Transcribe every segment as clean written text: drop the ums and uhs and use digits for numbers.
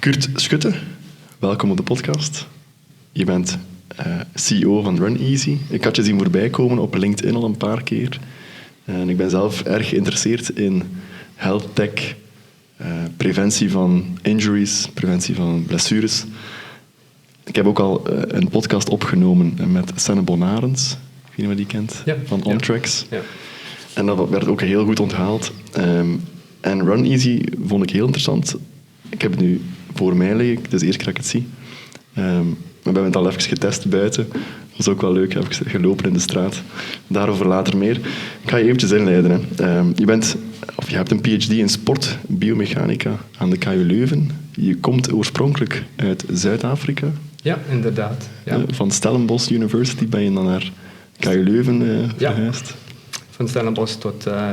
Kurt Schütte, welkom op de podcast. Je bent CEO van RunEasi. Ik had je zien voorbij komen op LinkedIn al een paar keer. En ik ben zelf erg geïnteresseerd in health tech, preventie van injuries, preventie van blessures. Ik heb ook al een podcast opgenomen met Senne Bonarens, ik weet niet of je die kent, van OnTracks. Ja. En dat werd ook heel goed onthaald. En RunEasi vond ik heel interessant. Ik heb het nu voor mij liggen, het is de eerste keer dat ik het zie. We hebben het al even getest buiten. Dat was ook wel leuk, heb ik gelopen in de straat. Daarover later meer. Ik ga je eventjes inleiden. Hè. Je hebt een PhD in sport, biomechanica aan de KU Leuven. Je komt oorspronkelijk uit Zuid-Afrika. Ja, inderdaad. Ja. Van Stellenbosch University ben je dan naar KU Leuven verhuisd. Van Stellenbosch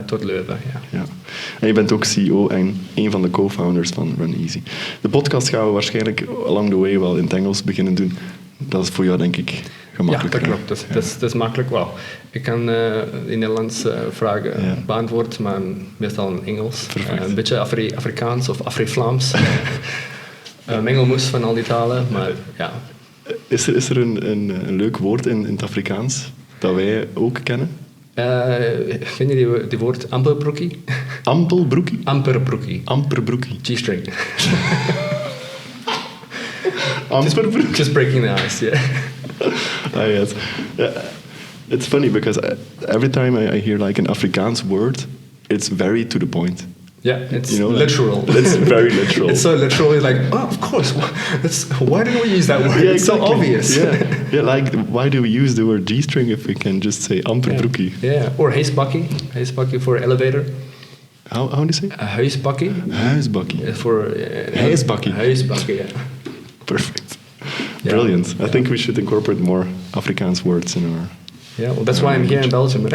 tot Leuven, ja. En je bent ook CEO en een van de co-founders van RunEasi. De podcast gaan we waarschijnlijk along the way wel in het Engels beginnen doen. Dat is voor jou, denk ik, gemakkelijker. Ja, dat klopt. Dat is makkelijk wel. Ik kan in Nederlands vragen beantwoorden, maar meestal in Engels. Een beetje Afrikaans of Afri-Vlaams. Mengelmoes van al die talen, maar ja. Is er een leuk woord in het Afrikaans dat wij ook kennen? Vind je die woord amperbroekie? Ampelbroekie? Amperbroekie. G-string. Amperbroekie? Just breaking the ice, yeah. Yes. It's funny because every time I hear like an Afrikaans word, it's very to the point. Yeah, it's literal. It's very literal. It's so literal. It's like, oh, of course. Why didn't we use that word? Yeah, it's exactly. so obvious. Yeah, like why do we use the word G-string if we can just say amperbroekie? Yeah, or huisbakkie for elevator. How do you say? Huisbakkie. Huisbakkie. For huisbakkie. Huisbakkie, yeah. Perfect. Brilliant. I think we should incorporate more Afrikaans words in our... Yeah, well, that's why I'm here in Belgium.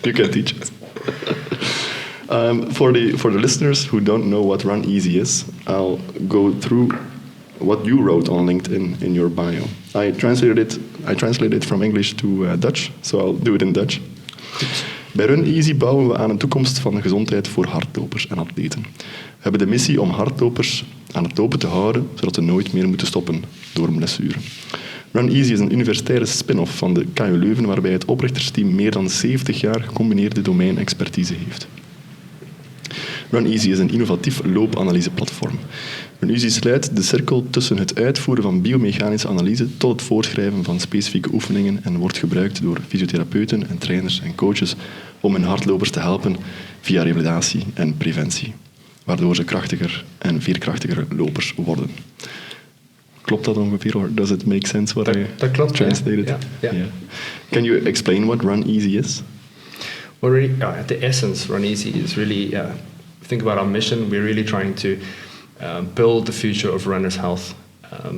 You can teach us. For the listeners who don't know what RunEasi is, I'll go through what you wrote on LinkedIn in your bio. I translated it from English to Dutch, so I'll do it in Dutch. Bij RunEasi bouwen we aan een toekomst van gezondheid voor hardlopers en atleten. We hebben de missie om hardlopers aan het lopen te houden, zodat ze nooit meer moeten stoppen door een blessure. RunEasi is een universitaire spin-off van de KU Leuven, waarbij het oprichtersteam meer dan 70 jaar gecombineerde domein-expertise heeft. RunEasi is een innovatief loopanalyse-platform. RunEasi sluit de cirkel tussen het uitvoeren van biomechanische analyse tot het voorschrijven van specifieke oefeningen en wordt gebruikt door fysiotherapeuten en trainers en coaches om hun hardlopers te helpen via revalidatie en preventie, waardoor ze krachtiger en veerkrachtiger lopers worden. Klopt dat ongeveer, or does it make sense what I translated? Yeah. Can you explain what RunEasi is? Well, really, at the essence, RunEasi is really, think about our mission, we're really trying to build the future of runners' health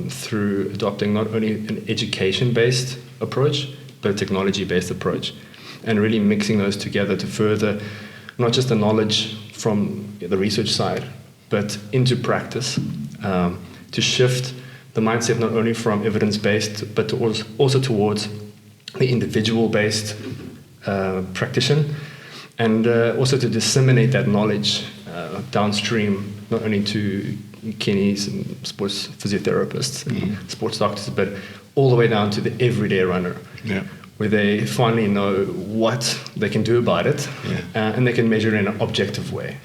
through adopting not only an education-based approach, but a technology-based approach, and really mixing those together to further not just the knowledge from the research side, but into practice, to shift the mindset not only from evidence-based, but also towards the individual-based practitioner, and also to disseminate that knowledge downstream, not only to kidneys and sports physiotherapists and sports doctors, but all the way down to the everyday runner, where they finally know what they can do about it, and they can measure in an objective way.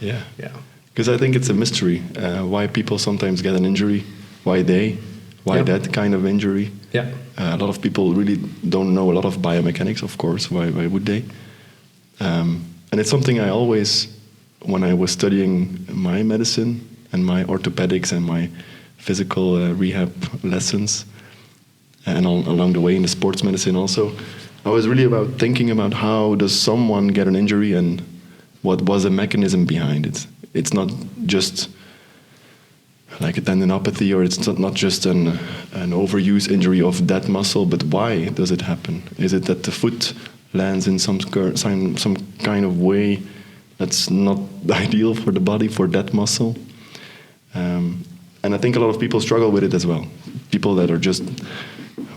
Because I think it's a mystery why people sometimes get an injury, why that kind of injury. A lot of people really don't know a lot of biomechanics, of course. Why would they? And it's something I always, when I was studying my medicine and my orthopedics and my physical rehab lessons, and along the way in the sports medicine also, I was really thinking about how does someone get an injury and what was the mechanism behind it. It's not just like a tendinopathy, or it's not just an overuse injury of that muscle, but why does it happen? Is it that the foot lands in some kind of way that's not ideal for the body, for that muscle? And I think a lot of people struggle with it as well. People that are just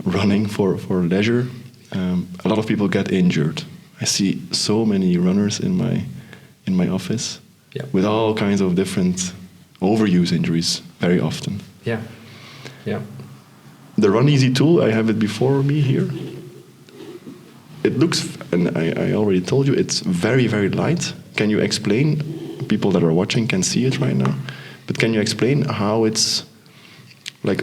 running for leisure, a lot of people get injured. I see so many runners in my office with all kinds of different overuse injuries very often. Yeah. The RunEasi tool, I have it before me here. It looks, and I already told you, it's very, very light. Can you explain? People that are watching can see it right now. But can you explain how it's, like,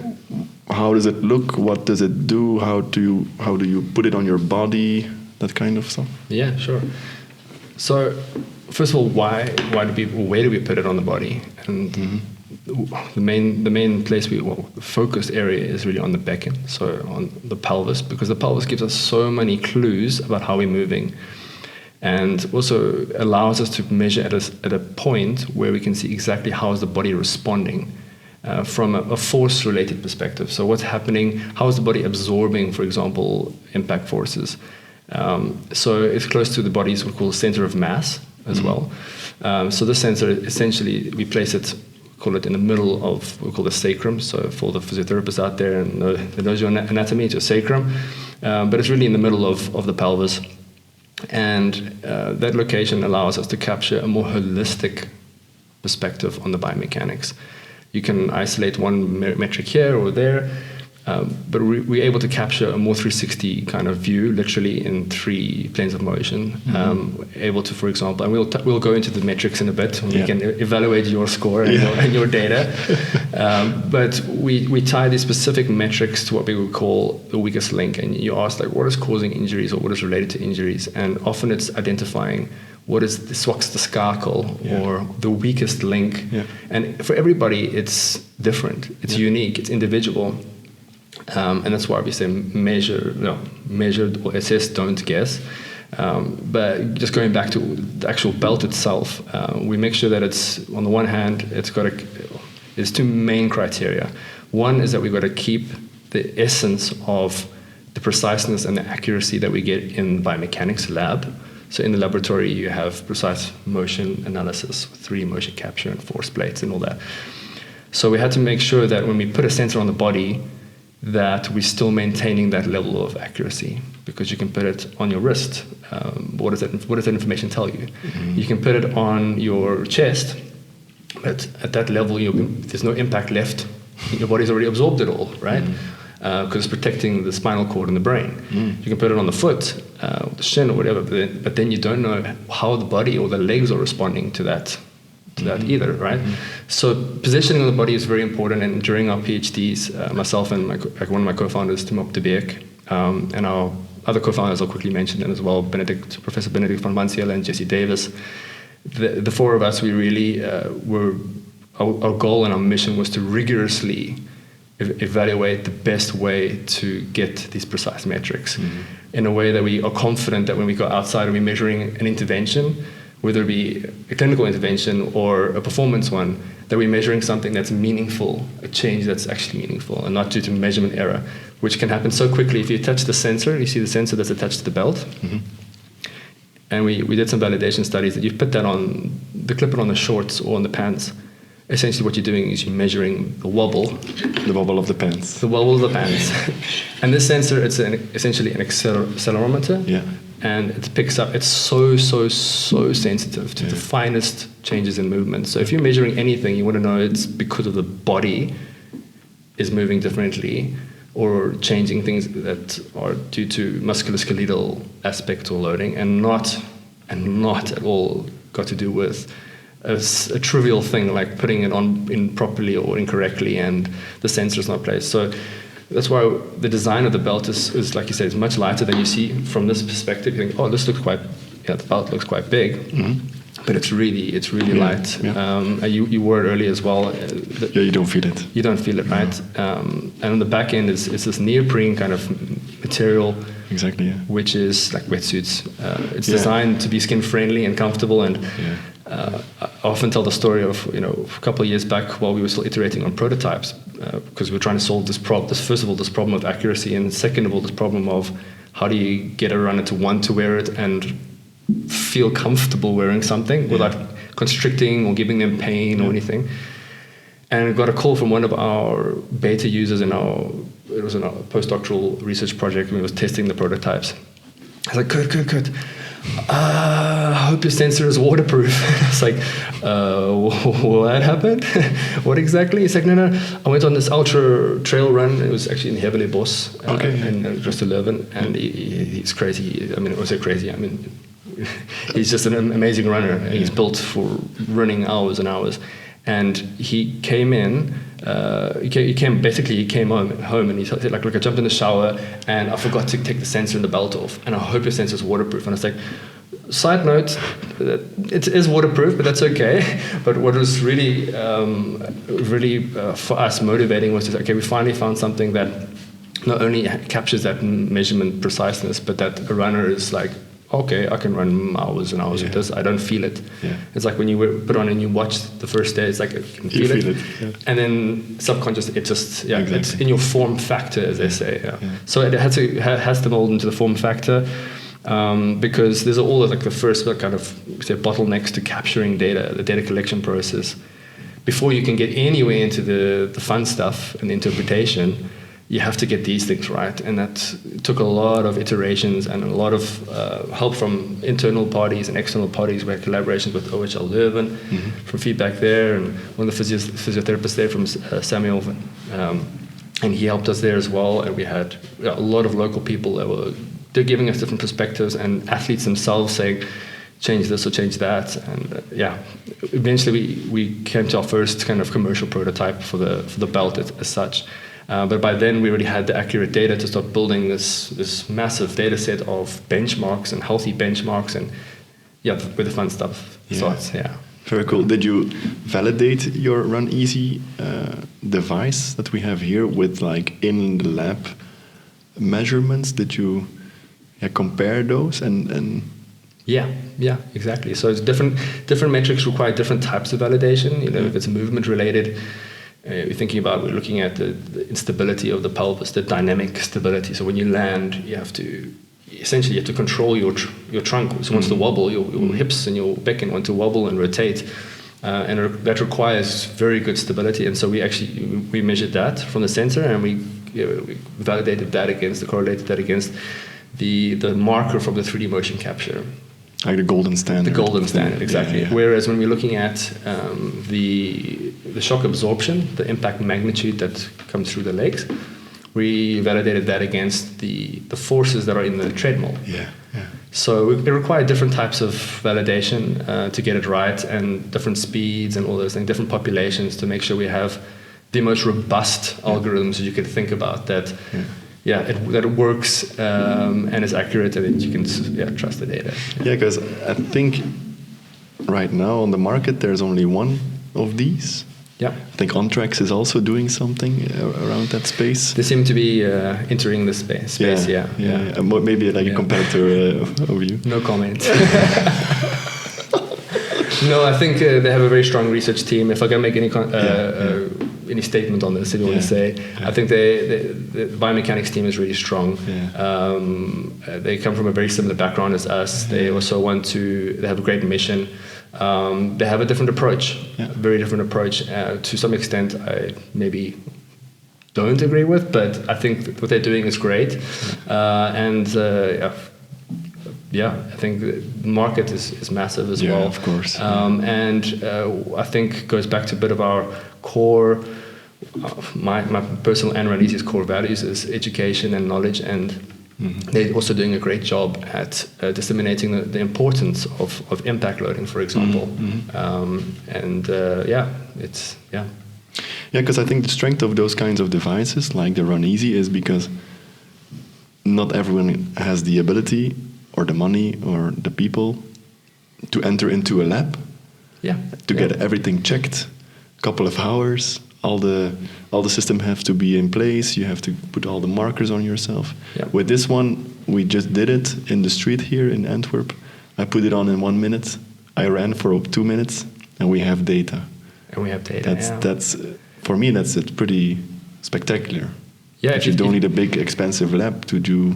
how does it look? What does it do? How do you put it on your body? That kind of stuff. Yeah, sure. So, first of all, where do we put it on the body? And the main place the focused area is really on the becken, so on the pelvis, because the pelvis gives us so many clues about how we're moving, and also allows us to measure at a point where we can see exactly how is the body responding from a force-related perspective. So what's happening? How is the body absorbing, for example, impact forces? So it's close to the body's what we call center of mass as well. So this sensor, essentially, we place it, call it in the middle of what we call the sacrum. So for the physiotherapists out there and that knows your anatomy, it's your sacrum. But it's really in the middle of the pelvis. And that location allows us to capture a more holistic perspective on the biomechanics. You can isolate one metric here or there, but we're able to capture a more 360 kind of view, literally in 3 planes of motion. Able to, for example, and we'll go into the metrics in a bit, and we can evaluate your score and your data. But we tie these specific metrics to what we would call the weakest link. And you ask, like, what is causing injuries or what is related to injuries? And often it's identifying what is the swakste skakel or the weakest link. And for everybody, it's different. It's unique. It's individual. And that's why we say measured or assess, don't guess. But just going back to the actual belt itself, we make sure that it's, on the one hand, there's 2 main criteria. One is that we've got to keep the essence of the preciseness and the accuracy that we get in the biomechanics lab. So in the laboratory, you have precise motion analysis, 3D motion capture and force plates and all that. So we had to make sure that when we put a sensor on the body, that we're still maintaining that level of accuracy, because you can put it on your wrist. What does that information tell you? You can put it on your chest, but at that level, there's no impact left. Your body's already absorbed it all, right? Because it's protecting the spinal cord and the brain. You can put it on the foot, the shin or whatever, but then you don't know how the body or the legs are responding to that either, right? So positioning of the body is very important, and during our PhDs, myself and one of my co-founders, Tim de Beek, and our other co-founders I'll quickly mention them as well, Professor Benedict van Mansjelle and Jesse Davis, the 4 of us, we really our goal and our mission was to rigorously evaluate the best way to get these precise metrics in a way that we are confident that when we go outside and we're measuring an intervention, whether it be a clinical intervention or a performance one, that we're measuring something that's meaningful, a change that's actually meaningful, and not due to measurement error, which can happen so quickly. If you touch the sensor, you see the sensor that's attached to the belt. And we did some validation studies that you put that on, clip it on the shorts or on the pants. Essentially what you're doing is you're measuring the wobble. The wobble of the pants. The wobble of the pants. And this sensor, it's essentially an accelerometer. And it picks up, it's so sensitive to the finest changes in movement. So if you're measuring anything, you want to know it's because of the body is moving differently or changing things that are due to musculoskeletal aspect or loading, and not at all got to do with a trivial thing like putting it on improperly or incorrectly and the sensor is not placed. So that's why the design of the belt is like you said, is much lighter than you see from this perspective. You think, oh, this looks quite, the belt looks quite big, but it's really light. You wore it earlier as well. You don't feel it. You don't feel it, right? And on the back end is this neoprene kind of material. Exactly. Which is like wetsuits. It's designed to be skin friendly and comfortable. And I often tell the story of a couple of years back while we were still iterating on prototypes, because we were trying to solve this problem of accuracy, and second of all, this problem of how do you get a runner to want to wear it and feel comfortable wearing something without constricting or giving them pain or anything. And I got a call from one of our beta users it was in our postdoctoral research project when we was testing the prototypes. I was like, good. I hope your sensor is waterproof. It's like, what happened? What exactly? It's like, no. I went on this ultra trail run. It was actually in Heavily Bos in KU Leuven, and he's crazy. I mean, it was so crazy. I mean, he's just an amazing runner. He's built for running hours and hours. And he came in. He came home, and he said, like, I jumped in the shower and I forgot to take the sensor and the belt off, and I hope your sensor's waterproof. And I was like, side note, it is waterproof, but that's okay. But what was really for us motivating was just, okay, we finally found something that not only captures that measurement preciseness, but that a runner is like, okay, I can run hours and hours with this. I don't feel it. Yeah. It's like when you put on and you watch the first day, it's like you can feel it. Yeah. And then subconscious, it just, exactly. It's in your form factor, as they say. Yeah. Yeah. So it has to mold into the form factor because there's all of like the first kind of bottlenecks to capturing data, the data collection process. Before you can get anywhere into the fun stuff and the interpretation, you have to get these things right, and that took a lot of iterations and a lot of help from internal parties and external parties. We had collaborations with OHL Leuven for feedback there, and one of the physiotherapists there from Samuel, and he helped us there as well. And we had a lot of local people that they're giving us different perspectives, and athletes themselves saying, change this or change that. And eventually we came to our first kind of commercial prototype for the belt as such. But by then we already had the accurate data to start building this massive data set of benchmarks and healthy benchmarks, and where the fun stuff starts. Very cool. Did you validate your RunEasi device that we have here with like in the lab measurements? Did you compare those and Yeah, exactly. So it's different metrics require different types of validation. If it's movement related, we're looking at the instability of the pelvis, the dynamic stability. So when you land, you have to control your trunk. So wants to wobble, your hips and your becken want to wobble and rotate, and that requires very good stability. And so we measured that from the sensor, and we validated that correlated that against the marker from the 3D motion capture. Like the golden standard. The golden standard, exactly. Yeah. Whereas when we're looking at the shock absorption, the impact magnitude that comes through the legs, we validated that against the forces that are in the treadmill. Yeah. So it required different types of validation to get it right, and different speeds and all those things, different populations to make sure we have the most robust algorithms you could think about that. That it works and is accurate, and that you can trust the data. Because I think right now on the market there's only one of these. Yeah, I think Ontrax is also doing something around that space. They seem to be entering the space. Maybe like a competitor of you. No comment. No, I think they have a very strong research team. If I can make any statement on this, if you want to say, I think the biomechanics team is really strong. They come from a very similar background as us. They also they have a great mission. They have a different approach, very different approach. To some extent, I maybe don't agree with, but I think what they're doing is great. I think the market is massive as well. Of course. And I think goes back to a bit of our core, my personal and RunEasi's core values is education and knowledge, and they're also doing a great job at disseminating the importance of impact loading, for example. Because I think the strength of those kinds of devices, like the RunEasi, is because not everyone has the ability or the money or the people to enter into a lab, to get everything checked, a couple of hours, all the system have to be in place, you have to put all the markers on yourself. With this one, we just did it in the street here in Antwerp. I put it on in 1 minute, I ran for 2 minutes, and we have data. That's for me, that's pretty spectacular. If you don't need a big expensive lab to do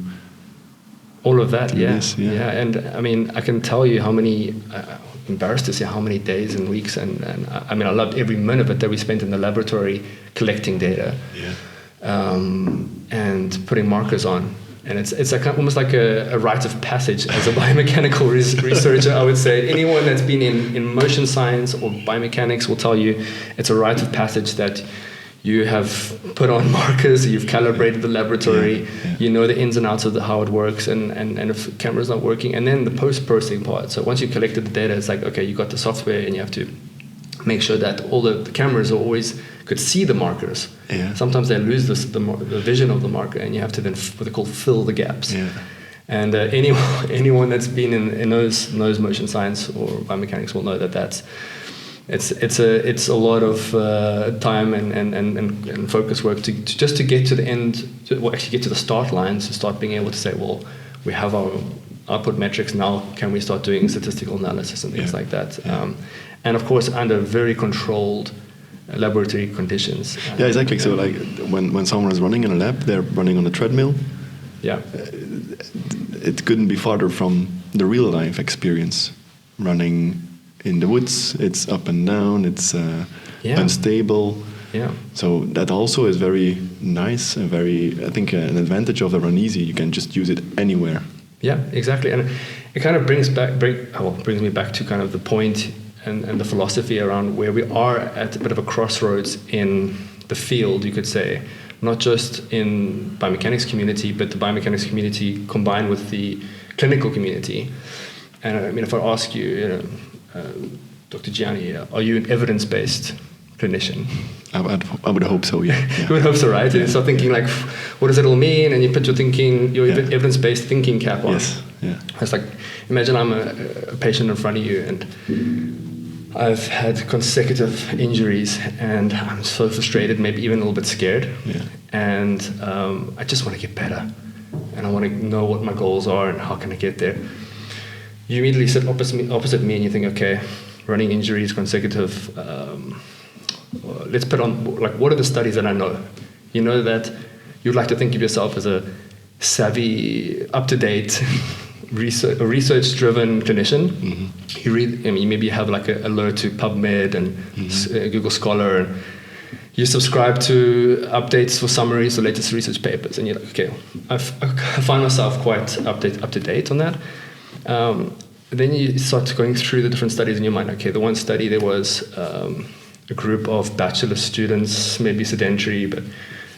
all of that, and I mean, I can tell you how many, embarrassed to say how many days and weeks, and I mean, I loved every minute of it that we spent in the laboratory collecting data, and putting markers on, And it's almost like a rite of passage as a biomechanical researcher, I would say. Anyone that's been in motion science or biomechanics will tell you it's a rite of passage that you have put on markers, you've calibrated the laboratory, you know the ins and outs of how it works, and if the camera's not working, and then the post-processing part. So once you've collected the data, it's like, okay, you got the software and you have to make sure that all the cameras could see the markers. Yeah. Sometimes they lose the vision of the marker, and you have to then what they call fill the gaps. Yeah. And anyone that's been in knows motion science or biomechanics will know that it's a lot of time and focus work to just to get to the end, actually get to the start lines, to start being able to say, well, we have our output metrics now. Can we start doing statistical analysis and things like that? Yeah. And of course, under very controlled laboratory conditions. Yeah, exactly. So like when someone is running in a lab, they're running on a treadmill. Yeah. It couldn't be farther from the real life experience. Running in the woods, it's up and down, it's unstable. Yeah. So that also is very nice and I think an advantage of the RunEasi. You can just use it anywhere. Yeah, exactly. And it kind of brings me back to kind of the point and the philosophy around where we are at a bit of a crossroads in the field, you could say, not just in biomechanics community, but the biomechanics community combined with the clinical community. And I mean, if I ask you, Dr. Gianni, are you an evidence-based clinician? I would hope so, yeah. You would hope so, right? Yeah. So thinking like, what does it all mean? And you put your evidence-based thinking cap on. Yes, yeah. It's like, imagine I'm a patient in front of you, and I've had consecutive injuries, and I'm so frustrated, maybe even a little bit scared. Yeah. And I just want to get better, and I want to know what my goals are and how can I get there. You immediately sit opposite me, and you think, okay, running injuries, consecutive. Let's put on, like, what are the studies that I know? You know that you'd like to think of yourself as a savvy, up-to-date, research-driven clinician. Mm-hmm. You read, you maybe have like an alert to PubMed and Google Scholar, and you subscribe to updates for summaries or latest research papers, and you're like, okay, I find myself quite up to date on that. Then you start going through the different studies in your mind. Okay, the one study, there was a group of bachelor students, maybe sedentary, but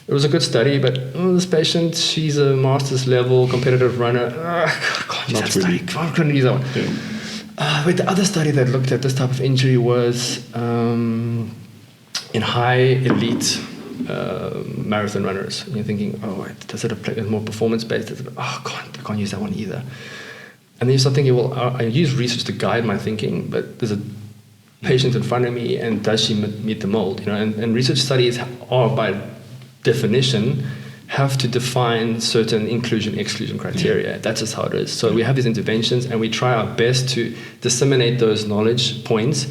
it was a good study. But this patient, she's a master's level competitive runner. I couldn't use that one. Yeah. But the other study that looked at this type of injury was in high elite marathon runners. And you're thinking, does it apply more performance-based? I can't use that one either. And then you start thinking, well, I use research to guide my thinking, but there's a patient in front of me, and does she meet the mold? You know, and research studies are, by definition, have to define certain inclusion-exclusion criteria. That's just how it is. So we have these interventions, and we try our best to disseminate those knowledge points.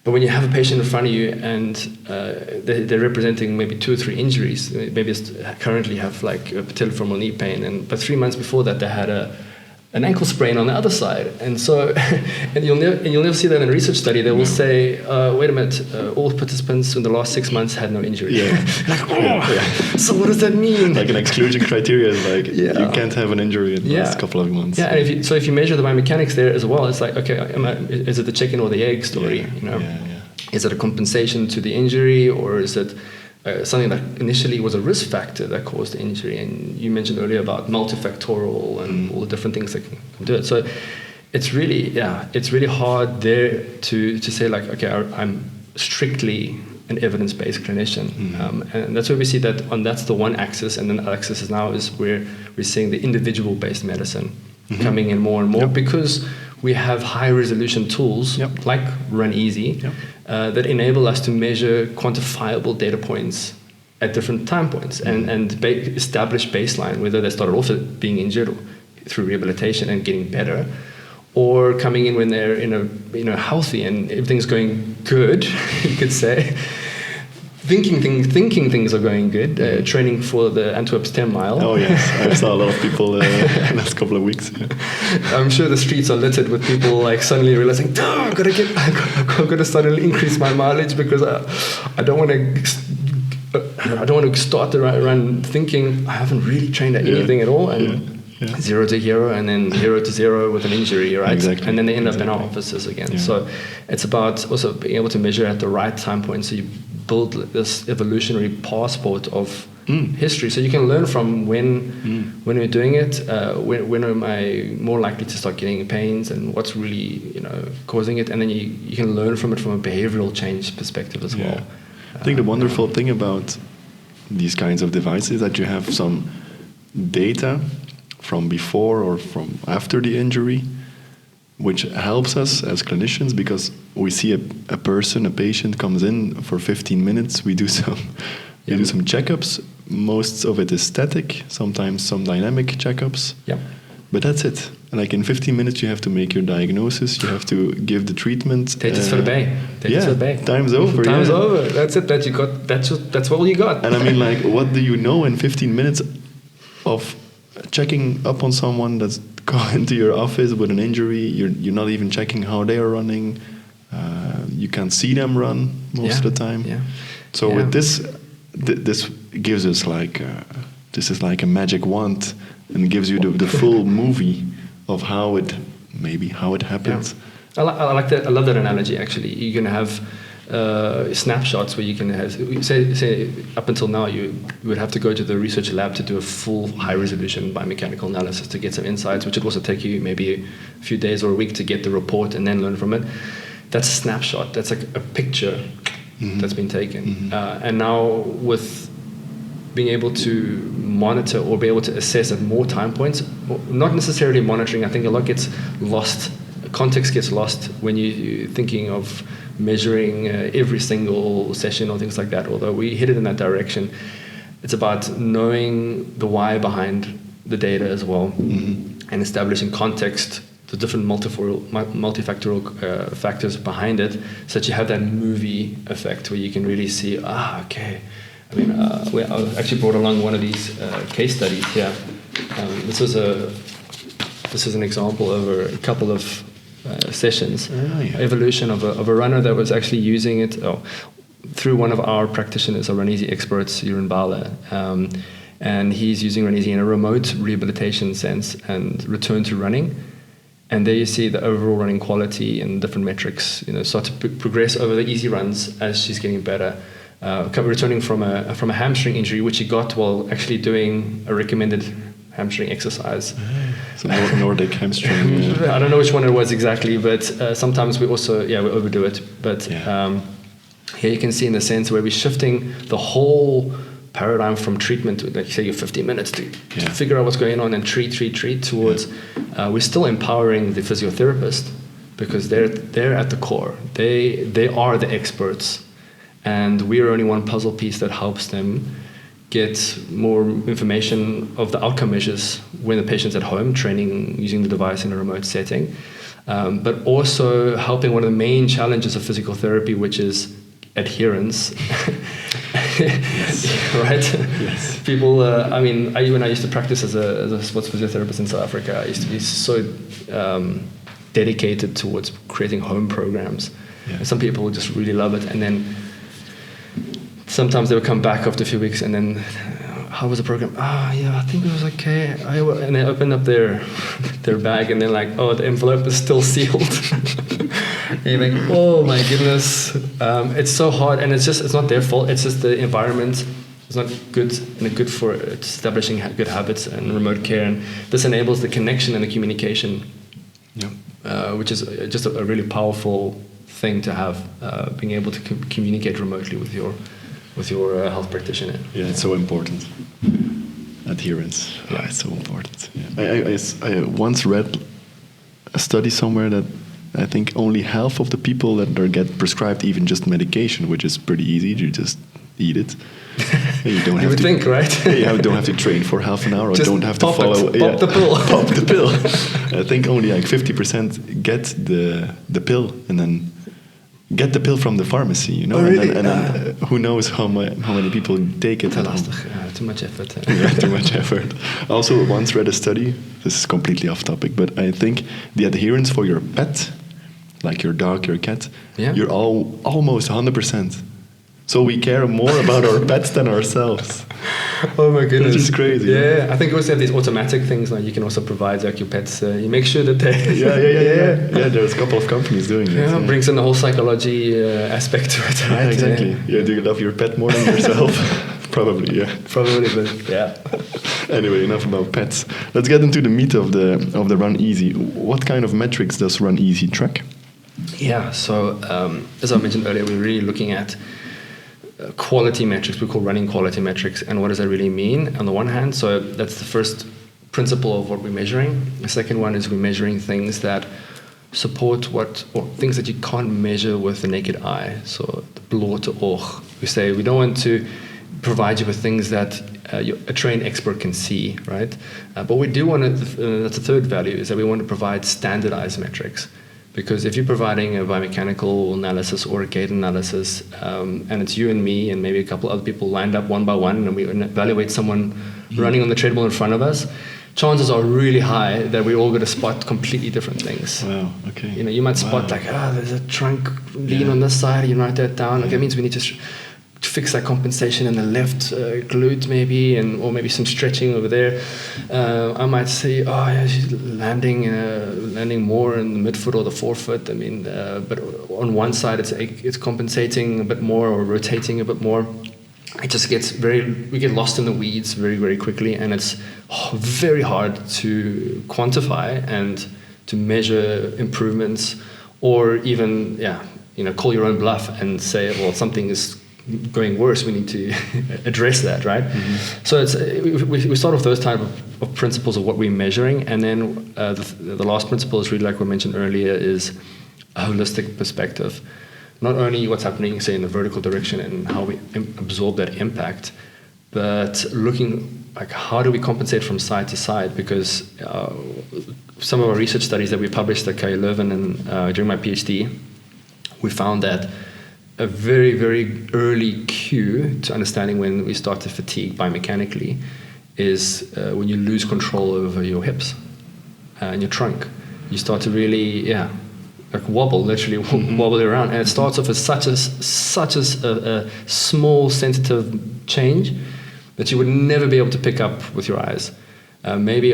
But when you have a patient in front of you, and they're representing maybe 2 or 3 injuries, maybe currently have like a patellofemoral knee pain, but 3 months before that they had an ankle sprain on the other side, and so and you'll never see that in a research study. They will say, "Wait a minute, all participants in the last 6 months had no injury." Yeah. So what does that mean? Like an exclusion criteria is like you can't have an injury in the last couple of months. Yeah, and if you measure the biomechanics there as well, it's like, okay, is it the chicken or the egg story? Yeah. You know, is it a compensation to the injury, or is it something that initially was a risk factor that caused the injury? And you mentioned earlier about multifactorial and all the different things that can do it. So it's really hard there to say like, okay, I'm strictly an evidence-based clinician. And that's where we see that's the one axis, and then the other axis is where we're seeing the individual-based medicine coming in more and more, because we have high-resolution tools like RunEasi that enable us to measure quantifiable data points at different time points and establish baseline, whether they started off being injured or through rehabilitation and getting better, or coming in when they're healthy and everything's going good, you could say. Thinking things are going good. Training for the Antwerp's 10 mile. Oh yes, I saw a lot of people the last couple of weeks. I'm sure the streets are littered with people like suddenly realizing, I've got to suddenly increase my mileage because I don't want to I don't want to start the run thinking I haven't really trained at anything at all, and 0 to hero, and then 0 to 0 with an injury, right? Exactly. And then they end up in our offices again. Yeah. So it's about also being able to measure at the right time point. So you build this evolutionary passport of history, so you can learn from when we're doing it. When am I more likely to start getting pains, and what's really causing it, and then you can learn from it from a behavioral change perspective as well. I think the wonderful thing about these kinds of devices is that you have some data from before or from after the injury, which helps us as clinicians, because we see a patient comes in for 15 minutes, we do some checkups. Most of it is static, sometimes some dynamic checkups. Yeah. But that's it. Like in 15 minutes, you have to make your diagnosis. You have to give the treatment. Tijd is voorbij. Time's over. Time's over. That's it. That you got. That's all you got. And I mean, like, what do you know in 15 minutes of checking up on someone that's gone into your office with an injury? You're not even checking how they are running. You can't see them run most of the time. Yeah. So with this gives us this is like a magic wand, and gives you the full movie of how it happens. Yeah. I like that. I love that analogy. Actually, you can have snapshots where you can have, say up until now you would have to go to the research lab to do a full high resolution biomechanical analysis to get some insights, which would also take you maybe a few days or a week to get the report and then learn from it. That's a snapshot. That's like a picture that's been taken. And now with being able to monitor or be able to assess at more time points, not necessarily monitoring, I think a lot gets lost, context gets lost when you're thinking of measuring every single session or things like that, although we hit it in that direction. It's about knowing the why behind the data as well, and establishing context, the different multifactorial factors behind it, so that you have that movie effect where you can really see, okay. I mean, I actually brought along one of these case studies here. This is an example over a couple of sessions. Evolution of a runner that was actually using it through one of our practitioners, our RunEasi experts, Jeroen Bale. And he's using RunEasi in a remote rehabilitation sense and return to running. And there you see the overall running quality and different metrics, start to progress over the easy runs as she's getting better. Returning from a hamstring injury, which he got while actually doing a recommended hamstring exercise. So Nordic hamstring. I don't know which one it was exactly, but sometimes we also we overdo it. But here you can see in the sense where we're shifting the whole paradigm from treatment, like say your 15 minutes to figure out what's going on and treat towards we're still empowering the physiotherapist, because they're at the core. They are the experts. And we're only one puzzle piece that helps them get more information of the outcome measures when the patient's at home, training using the device in a remote setting, but also helping one of the main challenges of physical therapy, which is adherence. Right? Yes. People, when I used to practice as a sports physiotherapist in South Africa, I used to be so dedicated towards creating home programs. Yeah. And some people would just really love it, and then sometimes they would come back after a few weeks, and then, how was the program? I think it was okay. And they opened up their bag, and they're like, the envelope is still sealed. And you're like, oh my goodness. It's so hard, and it's not their fault. It's just the environment is not good, and good for establishing good habits and remote care. And this enables the connection and the communication, which is just a really powerful thing to have, being able to communicate remotely with your health practitioner. Yeah, it's so important. Adherence. Yeah, it's so important. Yeah. I once read a study somewhere that I think only half of the people that get prescribed even just medication, which is pretty easy, you just eat it. You don't have would to think, right? You don't have to train for half an hour, or just don't have to follow. Pop the pill. Pop the pill. I think only like 50% get the pill, and then get the pill from the pharmacy, Oh, really? And then who knows how many people take it. Too much effort. Too much effort. Also, once read a study, this is completely off topic, but I think the adherence for your pet, like your dog, your cat, you're almost 100%. So we care more about our pets than ourselves. Oh my goodness. Which is crazy. Yeah, I think we also have these automatic things like you can also provide like your pets. You make sure that they... Yeah, there's a couple of companies doing it. Yeah, brings in the whole psychology aspect to it. Right? Yeah, exactly. Yeah, do you love your pet more than yourself? Probably, yeah. Probably, but yeah. Anyway, enough about pets. Let's get into the meat of the RunEasi. What kind of metrics does RunEasi track? Yeah, so as I mentioned earlier, we're really looking at quality metrics. We call running quality metrics. And what does that really mean? On the one hand, so that's the first principle of what we're measuring. The second one is we're measuring things that support or things that you can't measure with the naked eye. So the blote oog. We say we don't want to provide you with things that a trained expert can see, right? But we do want to, that's the third value, is that we want to provide standardized metrics. Because if you're providing a biomechanical analysis or a gait analysis, and it's you and me and maybe a couple other people lined up one by one, and we evaluate someone running on the treadmill in front of us, chances are really high that we're all going to spot completely different things. Wow, okay. You know, you might spot there's a trunk lean on this side, you write that down. Like, that means we need to fix that compensation in the left glute maybe, or maybe some stretching over there. I might say, she's landing more in the midfoot or the forefoot. I mean, but on one side it's compensating a bit more or rotating a bit more. It just we get lost in the weeds very, very quickly, and it's very hard to quantify and to measure improvements, or even call your own bluff and say, well, something is going worse, we need to address that, right? Mm-hmm. So we start with those type of principles of what we're measuring, and then the last principle is really, like we mentioned earlier, is a holistic perspective. Not only what's happening, say, in the vertical direction and how we absorb that impact, but looking like how do we compensate from side to side, because some of our research studies that we published at KU Leuven and during my PhD, we found that a very, very early cue to understanding when we start to fatigue biomechanically is when you lose control over your hips and your trunk. You start to really, wobble, literally wobble around. And it starts off as such a small, sensitive change that you would never be able to pick up with your eyes. Maybe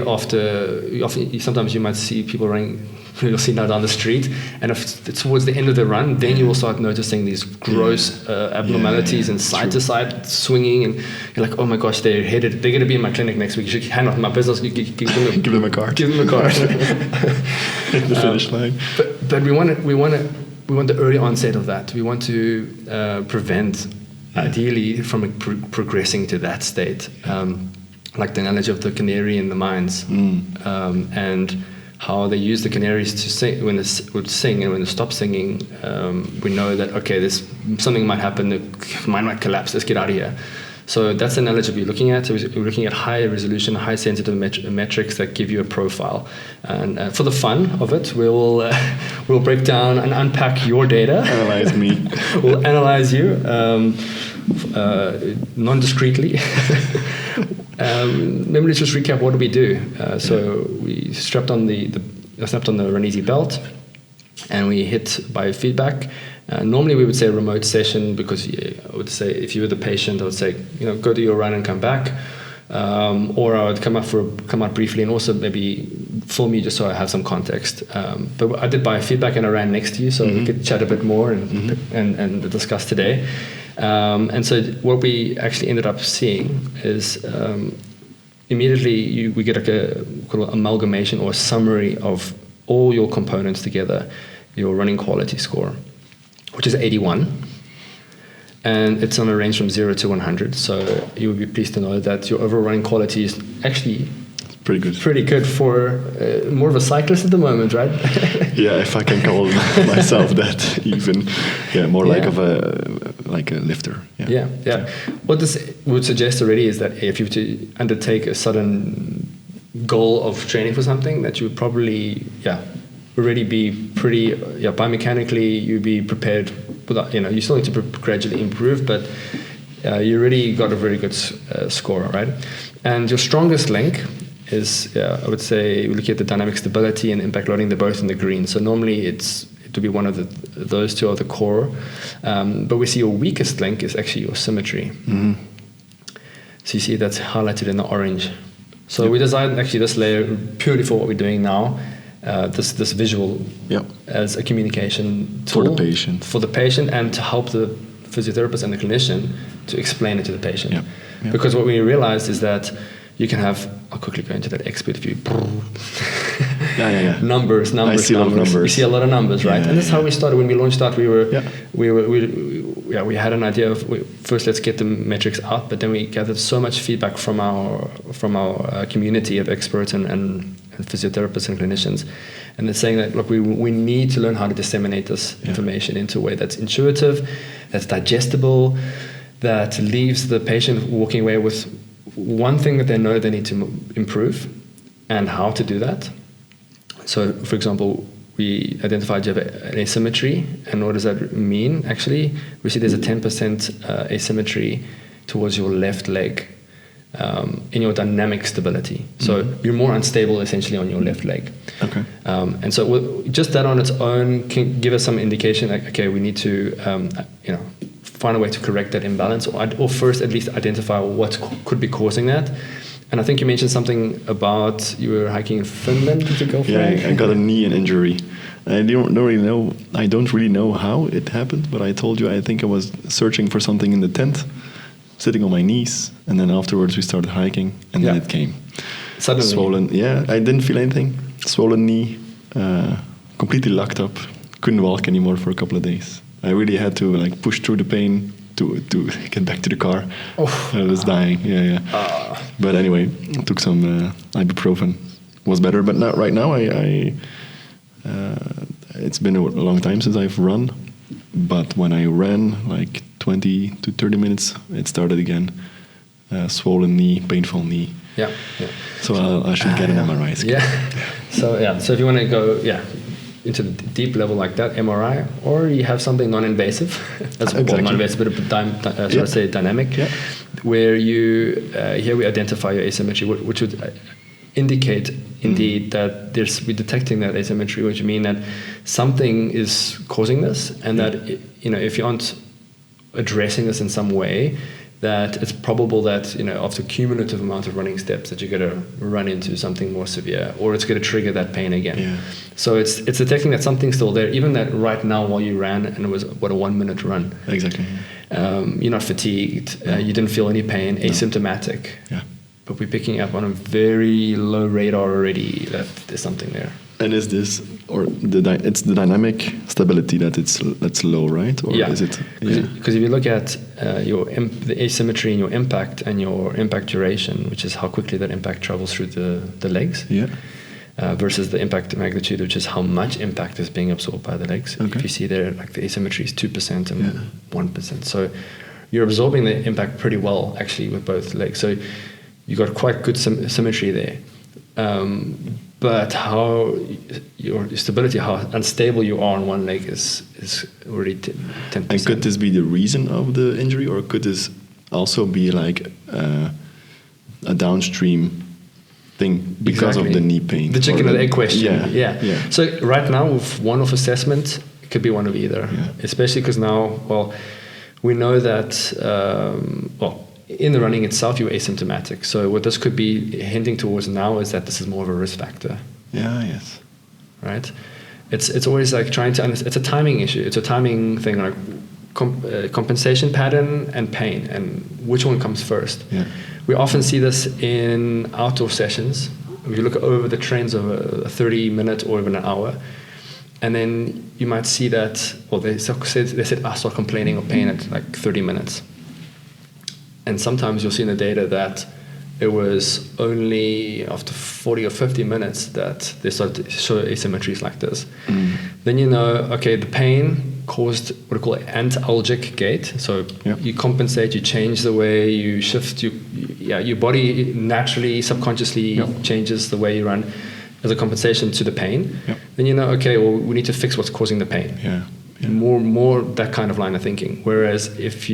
sometimes you might see people running, you'll see now down the street, and if it's towards the end of the run, then you will start noticing these gross abnormalities and side-to-side swinging, and you're like, oh my gosh, they're going to be in my clinic next week. You should hand off my business, give them a card. Give them a card. The finish line. But we want the early onset of that. We want to prevent, ideally, from progressing to that state. Like the analogy of the canary in the mines, and how they use the canaries to sing when they would sing, and when they stop singing, we know that something might happen, the mine might collapse. Let's get out of here. So that's the analogy we're looking at. So we're looking at high resolution, high sensitive metrics that give you a profile. And for the fun of it, we'll break down and unpack your data. Analyze me. We'll analyze you non-discreetly. Maybe let's just recap what do we do. So we strapped on the RunEasi belt, and we hit biofeedback. Normally we would say a remote session, because I would say if you were the patient, I would say go do your run and come back, or I would come out briefly and also maybe film you just so I have some context. But I did biofeedback and I ran next to you, so we could chat a bit more and discuss today. And so what we actually ended up seeing is immediately we get like a amalgamation or a summary of all your components together, your running quality score, which is 81. And it's on a range from 0 to 100. So you would be pleased to know that your overall running quality is actually pretty good for more of a cyclist at the moment, right? Yeah, if I can call myself that, even. Yeah, more like a lifter. Yeah. What this would suggest already is that if you were to undertake a sudden goal of training for something, that you would probably already be pretty biomechanically you'd be prepared. Without, you still need to gradually improve, but you already got a very good score, right? And your strongest link is, I would say, we look at the dynamic stability and impact loading. They're both in the green. So normally it's to be one of those two are the core. But we see your weakest link is actually your symmetry. Mm-hmm. So you see that's highlighted in the orange. So we designed actually this layer purely for what we're doing now. This visual as a communication tool for the patient and to help the physiotherapist and the clinician to explain it to the patient. Yep. Yep. Because what we realized is that you can have, I'll quickly go into that expert view. Numbers. I see a lot of numbers. You see a lot of numbers, right? And that's how we started. When we launched that, we had an idea of first let's get the metrics out, but then we gathered so much feedback from our community of experts and physiotherapists and clinicians, and they're saying that look, we need to learn how to disseminate this information into a way that's intuitive, that's digestible, that leaves the patient walking away with one thing that they know they need to improve and how to do that. So, for example, we identified you have an asymmetry, and what does that mean? Actually, we see there's a 10% asymmetry towards your left leg in your dynamic stability. So you're more unstable essentially on your left leg. Okay. And so just that on its own can give us some indication like, okay, we need to find a way to correct that imbalance, or first at least identify what could be causing that. And I think you mentioned something about you were hiking in Finland with your girlfriend. Yeah, I got a knee injury. I don't really know how it happened, but I told you I think I was searching for something in the tent, sitting on my knees, and then afterwards we started hiking, and then it came. Suddenly. Swollen. Yeah, I didn't feel anything. Swollen knee, completely locked up. Couldn't walk anymore for a couple of days. I really had to push through the pain to get back to the car. Oh. I was dying. Yeah. But anyway, I took some ibuprofen. Was better, but not right now. It's been a long time since I've run, but when I ran 20 to 30 minutes, it started again. Swollen knee, painful knee. Yeah. So I should get an MRI scan. Yeah. So if you want to go, into the deep level like that, MRI, or you have something non-invasive, non-invasive, but dynamic, where you here we identify your asymmetry, which would indicate indeed that we're detecting that asymmetry, which mean that something is causing this, and that if you aren't addressing this in some way, that it's probable that after cumulative amount of running steps that you're going to run into something more severe, or it's going to trigger that pain again. Yeah. So it's detecting that something's still there, even that right now while you ran, and it was a 1 minute run. Exactly. You're not fatigued. You didn't feel any pain. Asymptomatic. Yeah. But we're picking up on a very low radar already that there's something there. And is this, or it's the dynamic stability that's low, right? Or is it? Because if you look at the asymmetry in your impact and your impact duration, which is how quickly that impact travels through the legs, versus the impact magnitude, which is how much impact is being absorbed by the legs. Okay. If you see there, the asymmetry is 2% and 1%. So you're absorbing the impact pretty well, actually, with both legs. So you got quite good symmetry there. But how your stability, how unstable you are on one leg is already 10%. And could this be the reason of the injury, or could this also be a downstream thing because of the knee pain? The chicken and egg question. Yeah. So right now with one-off assessment, it could be one of either. Yeah. Especially because now, we know that, in the running itself, you're asymptomatic. So what this could be hinting towards now is that this is more of a risk factor. Yeah, yes. Right? It's always trying to understand. It's a timing issue. It's a timing thing, compensation pattern and pain, and which one comes first. Yeah. We often see this in outdoor sessions. If you look over the trends of a 30-minute or even an hour, and then you might see that, they said, I start complaining of pain at 30 minutes. And sometimes you'll see in the data that it was only after 40 or 50 minutes that they started to show asymmetries like this. Mm. Then the pain caused what we call an antalgic gait. So you compensate, you change the way you shift, your body naturally, subconsciously changes the way you run as a compensation to the pain. Yep. Then we need to fix what's causing the pain. Yeah. More that kind of line of thinking. Whereas if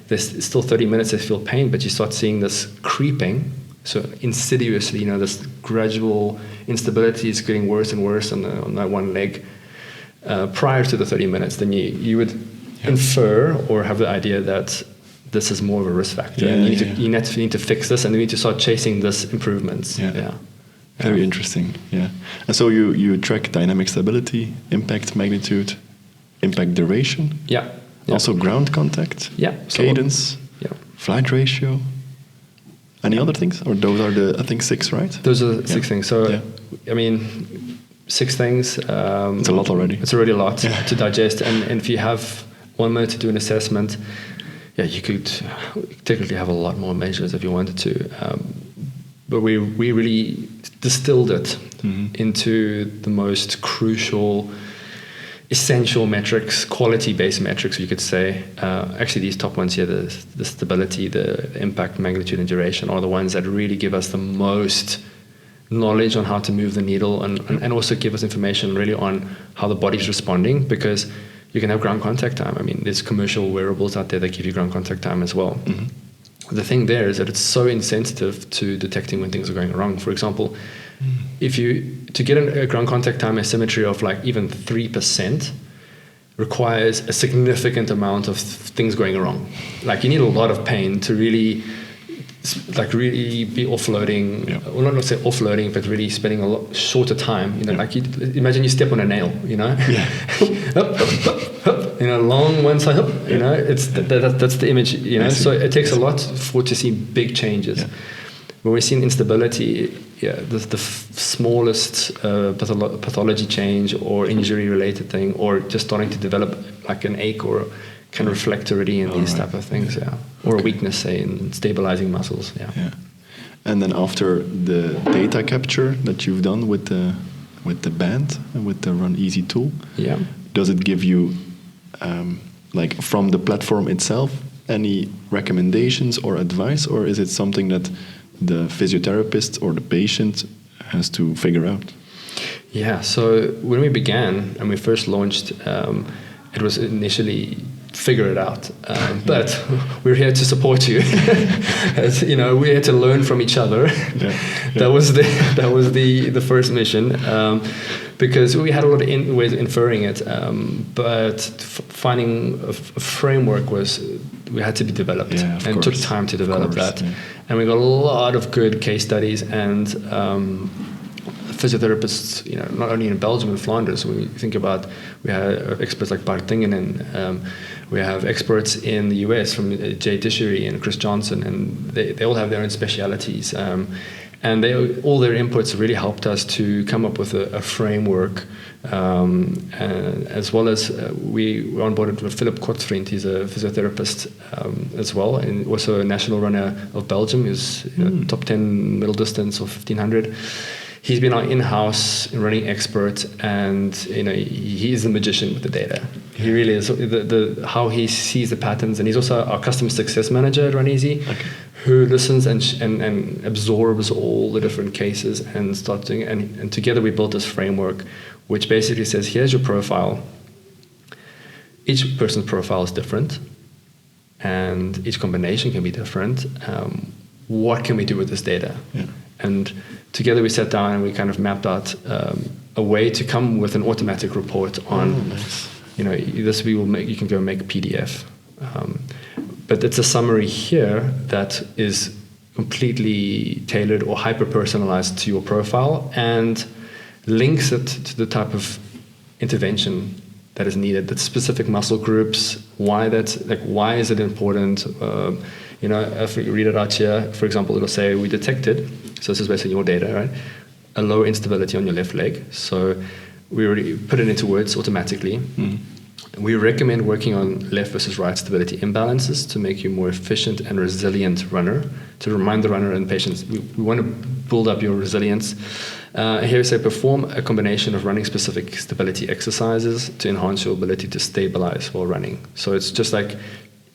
there's still 30 minutes they feel pain, but you start seeing this creeping, so insidiously, this gradual instability is getting worse and worse on that one leg. prior to the 30 minutes, then you would infer or have the idea that this is more of a risk factor, and you need to fix this, and you need to start chasing this improvements. Very interesting. And so you track dynamic stability, impact magnitude, impact duration. Also ground contact. Cadence. Flight ratio. Any other things, or those are the 6, right? Those are the 6 things. So I mean, 6 things. It's a lot already. It's already a lot to digest, and if you have 1 minute to do an assessment, you could technically have a lot more measures if you wanted to. But we really distilled it into the most crucial, essential metrics, quality-based metrics, you could say. Actually, these top ones here, the stability, the impact, magnitude, and duration, are the ones that really give us the most knowledge on how to move the needle, and also give us information really on how the body's responding, because you can have ground contact time. I mean, there's commercial wearables out there that give you ground contact time as well. The thing there is that it's so insensitive to detecting when things are going wrong. For example, to get a ground contact time asymmetry of like even 3% requires a significant amount of things going wrong. Like, you need a lot of pain to really be offloading, well, not say offloading, but really spending a lot shorter time. Like imagine you step on a nail, long one side, that's the image, So it takes a lot to see big changes. When we see instability, the smallest pathology change or injury-related thing, or just starting to develop like an ache or can reflect already in these type of things, or a weakness, say, in stabilizing muscles. And then after the data capture that you've done with the band and with the RunEasi tool, does it give you, like from the platform itself, any recommendations or advice, or is it something that the physiotherapist or the patient has to figure out? So when we began and we first launched, it was initially figure it out, but we're here to support you. As we're here to learn from each other. That was the first mission, because we had a lot of ways of inferring it, but finding a framework we had to be developed, and it took time to develop that. And we got a lot of good case studies and physiotherapists, not only in Belgium and Flanders. When we think about, we have experts like Bart Dingenen, we have experts in the US from Jay Dishery and Chris Johnson, and they all have their own specialities. And all their inputs really helped us to come up with a framework, as well as we were onboarded with Philip Kortvriend. He's a physiotherapist as well, and also a national runner of Belgium. He's top 10 middle distance or 1500. He's been our in-house running expert, and he's the magician with the data. He really is. How he sees the patterns, and he's also our customer success manager at RunEasi, who listens and absorbs all the different cases and starts doing. And together we built this framework, which basically says, here's your profile. Each person's profile is different, and each combination can be different. What can we do with this data? And together we sat down and we kind of mapped out a way to come with an automatic report on, this you can go make a PDF. But it's a summary here that is completely tailored or hyper-personalized to your profile and links it to the type of intervention that is needed, that specific muscle groups, why is it important? If we read it out here, for example, it'll say we detected, so this is based on your data, right? A low instability on your left leg. So we already put it into words automatically. We recommend working on left versus right stability imbalances to make you more efficient and resilient runner, to remind the runner and patients, we want to build up your resilience. Here we say perform a combination of running specific stability exercises to enhance your ability to stabilize while running. So it's just like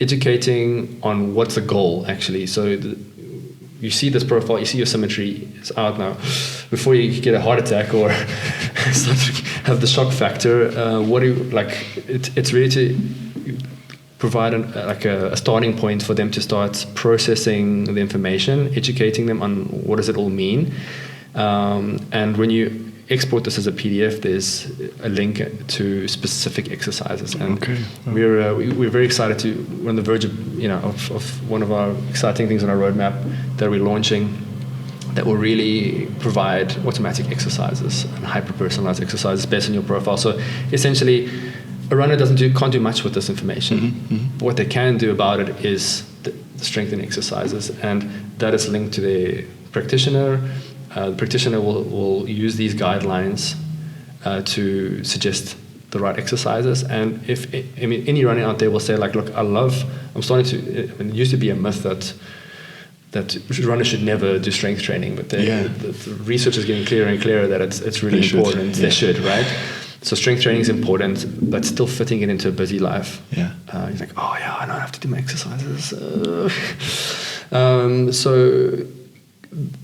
educating on what's the goal actually. So you see this profile, you see your symmetry is out now. Before you get a heart attack or start to have the shock factor, it's really to provide a starting point for them to start processing the information, educating them on what does it all mean. And when you export this as a PDF, there's a link to specific exercises, and we're very excited to. We're on the verge of one of our exciting things on our roadmap that we're launching, that will really provide automatic exercises and hyper-personalized exercises based on your profile. So essentially, a runner can't do much with this information. But what they can do about it is the strengthening exercises, and that is linked to the practitioner. The practitioner will use these guidelines to suggest the right exercises. And any runner out there will say, like, look, I'm starting to. It used to be a myth that runners should never do strength training, but the research is getting clearer and clearer that it's really important. They should, right? So strength training is important, but still fitting it into a busy life. He's like, I don't have to do my exercises. So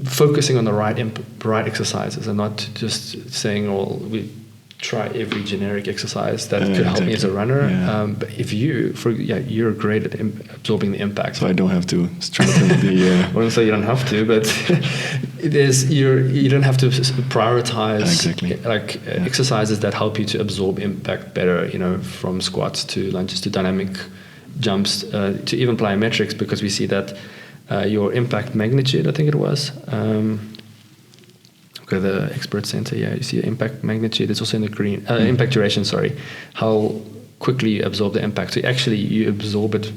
focusing on the right exercises and not just saying, we try every generic exercise that could help me as a runner. But if you're great at absorbing the impact. So I don't have to strengthen the... I wouldn't say you don't have to, but you don't have to prioritize exercises that help you to absorb impact better, from squats to lunges to dynamic jumps to even plyometrics, because we see that your impact magnitude, I think it was, the expert center, you see impact magnitude. It's also in the green. Impact duration, how quickly you absorb the impact. So you absorb it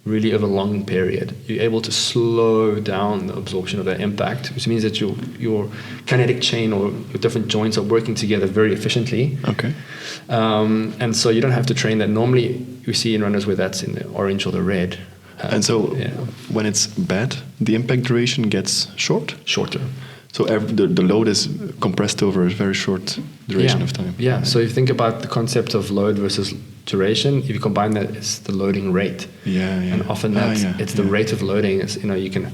really over a long period. You're able to slow down the absorption of that impact, which means that your kinetic chain or your different joints are working together very efficiently. Okay. And so you don't have to train that. Normally, you see in runners where that's in the orange or the red. And so when it's bad, the impact duration gets shorter. So the load is compressed over a very short duration of time. Yeah. So if you think about the concept of load versus duration, if you combine that, it's the loading rate. And often it's the rate of loading. Is, you can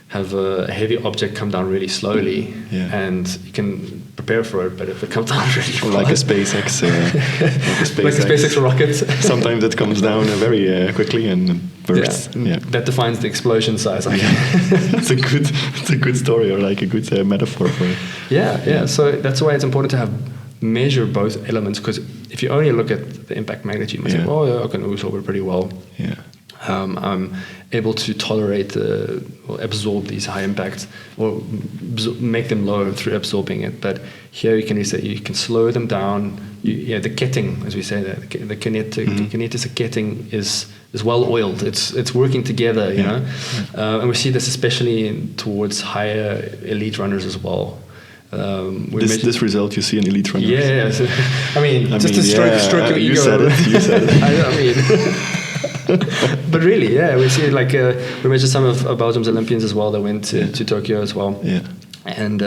have a heavy object come down really slowly, and you can prepare for it. But if it comes down really fast, like a SpaceX, like a SpaceX rocket, sometimes it comes down very quickly and bursts. That defines the explosion size. It's a good story, or like a good metaphor for it. So that's why it's important to measure both elements, because if you only look at the impact magnitude, you might say, I can absorb it pretty well. I'm able to tolerate or absorb these high impacts, or make them low through absorbing it. But here you can slow them down. The ketting, as we say, the kinetic ketting is well oiled. It's working together, and we see this especially towards higher elite runners as well. This result you see in elite runners. Just to stroke your ego. You said it. But really, we see we measure some of Belgium's Olympians as well that went to Tokyo as well. And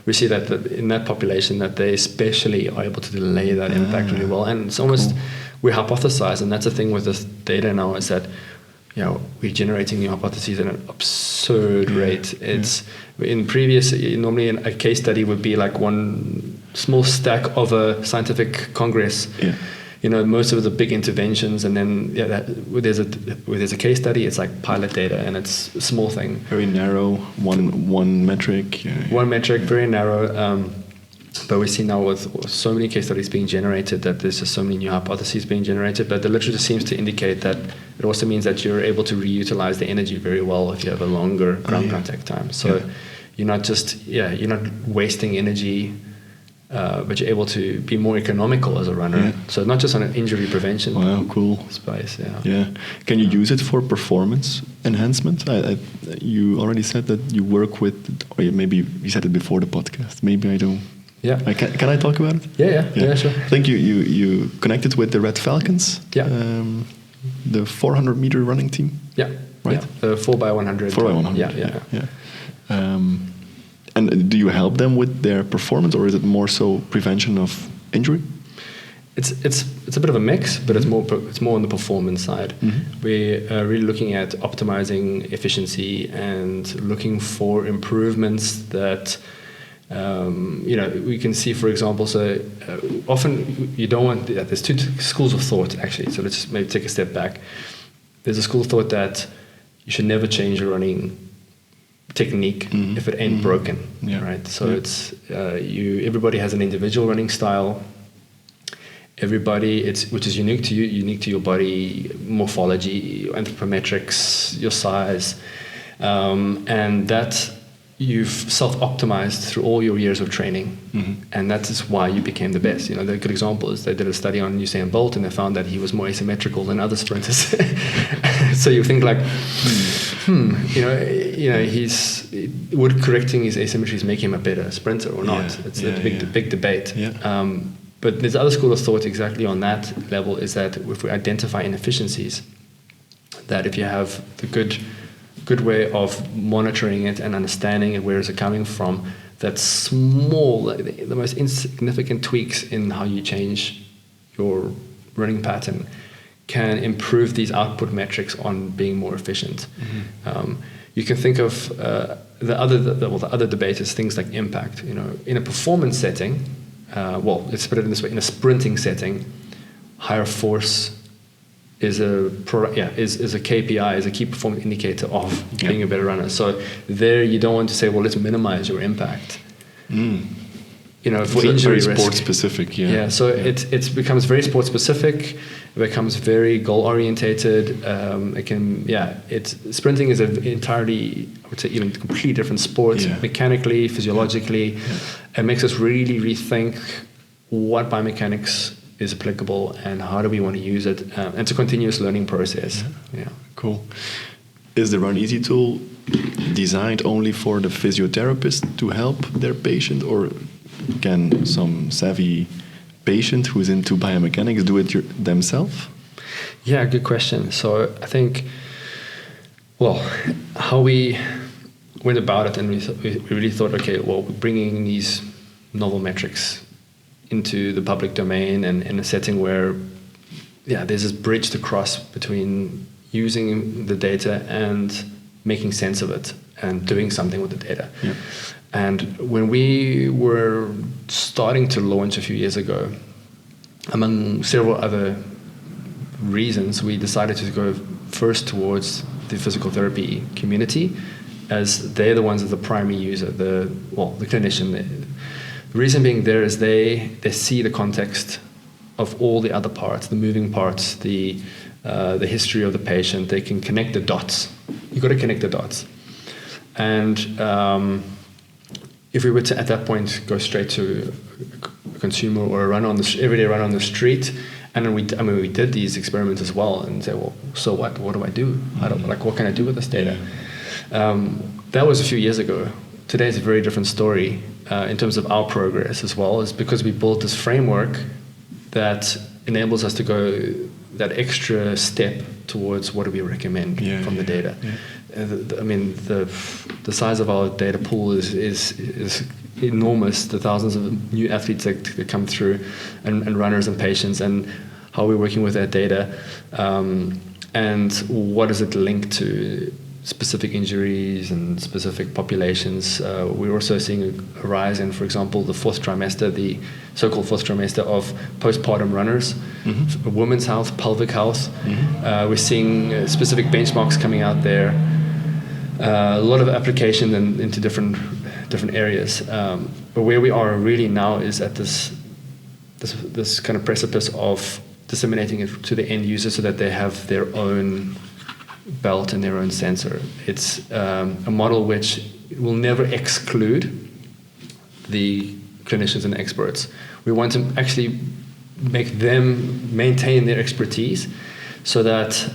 we see that in that population that they especially are able to delay that impact really well. And it's almost, we hypothesize, and that's the thing with this data now, is that we're generating new hypotheses at an absurd rate. It's in previous, normally a case study would be like one small stack of a scientific congress. Most of the big interventions, and then where there's a case study, it's like pilot data, and it's a small thing. Very narrow, one metric. One metric, very narrow. But we see now with so many case studies being generated that there's just so many new hypotheses being generated. But the literature seems to indicate that it also means that you're able to reutilize the energy very well if you have a longer ground contact time. So you're not wasting energy. But you're able to be more economical as a runner. So not just on an injury prevention space. Can you use it for performance enhancement? You already said that you work with, or maybe you said it before the podcast. Maybe I don't. Can I talk about it? Yeah, sure. I think you connected with the Red Falcons. The 400-meter running team. Right. 4x100. 4x100. And do you help them with their performance, or is it more so prevention of injury? It's a bit of a mix, but it's more on the performance side. We're really looking at optimizing efficiency and looking for improvements that we can see. For example, often you don't want. There's two schools of thought actually. So let's just maybe take a step back. There's a school of thought that you should never change your running technique if it ain't broken, right? So it's everybody has an individual running style. Everybody, which is unique to you, unique to your body morphology, anthropometrics, your size, and that you've self-optimized through all your years of training, and that is why you became the best. The good example is they did a study on Usain Bolt, and they found that he was more asymmetrical than other sprinters. So you think like, would correcting his asymmetries make him a better sprinter or not? It's a big debate. But there's other school of thought exactly on that level, is that if we identify inefficiencies, that if you have the good way of monitoring it and understanding it, where is it coming from, that small, the most insignificant tweaks in how you change your running pattern can improve these output metrics on being more efficient. You can think of the other debate is things like impact. In a performance setting, let's put it in this way: in a sprinting setting, higher force is a KPI, is a key performance indicator of being a better runner. So there, you don't want to say, well, let's minimize your impact. For injury risk. Sport specific, So it becomes very sport specific. It becomes very goal orientated. Sprinting is an entirely, I would say, even completely different sport, mechanically, physiologically. It makes us really rethink what biomechanics is applicable and how do we want to use it. And it's a continuous learning process. Cool. Is the RunEasi tool designed only for the physiotherapist to help their patient, or can some savvy patient who's into biomechanics do it themselves? Yeah, good question. So I think, how we went about it, and we really thought, okay, we're bringing these novel metrics into the public domain, and in a setting where, there's this bridge to cross between using the data and making sense of it and doing something with the data. And when we were starting to launch a few years ago, among several other reasons, we decided to go first towards the physical therapy community, as they're the ones that are the primary user, the clinician. The reason being there is they see the context of all the other parts, the moving parts, the history of the patient. They can connect the dots. You've got to connect the dots. And if we were to, at that point, go straight to a consumer or a runner everyday runner on the street, and then we did these experiments as well, and say, well, so what? What do I do? What can I do with this data? That was a few years ago. Today is a very different story in terms of our progress as well, is because we built this framework that enables us to go that extra step towards what do we recommend from the data. The size of our data pool is enormous. The thousands of new athletes that come through, and runners and patients, and how we're working with that data, and what does it link to specific injuries and specific populations. We're also seeing a rise in, for example, the so-called fourth trimester of postpartum runners, women's health, pelvic health. We're seeing specific benchmarks coming out there. A lot of application into different areas. But where we are really now is at this kind of precipice of disseminating it to the end user so that they have their own belt and their own sensor. It's a model which will never exclude the clinicians and experts. We want to actually make them maintain their expertise so that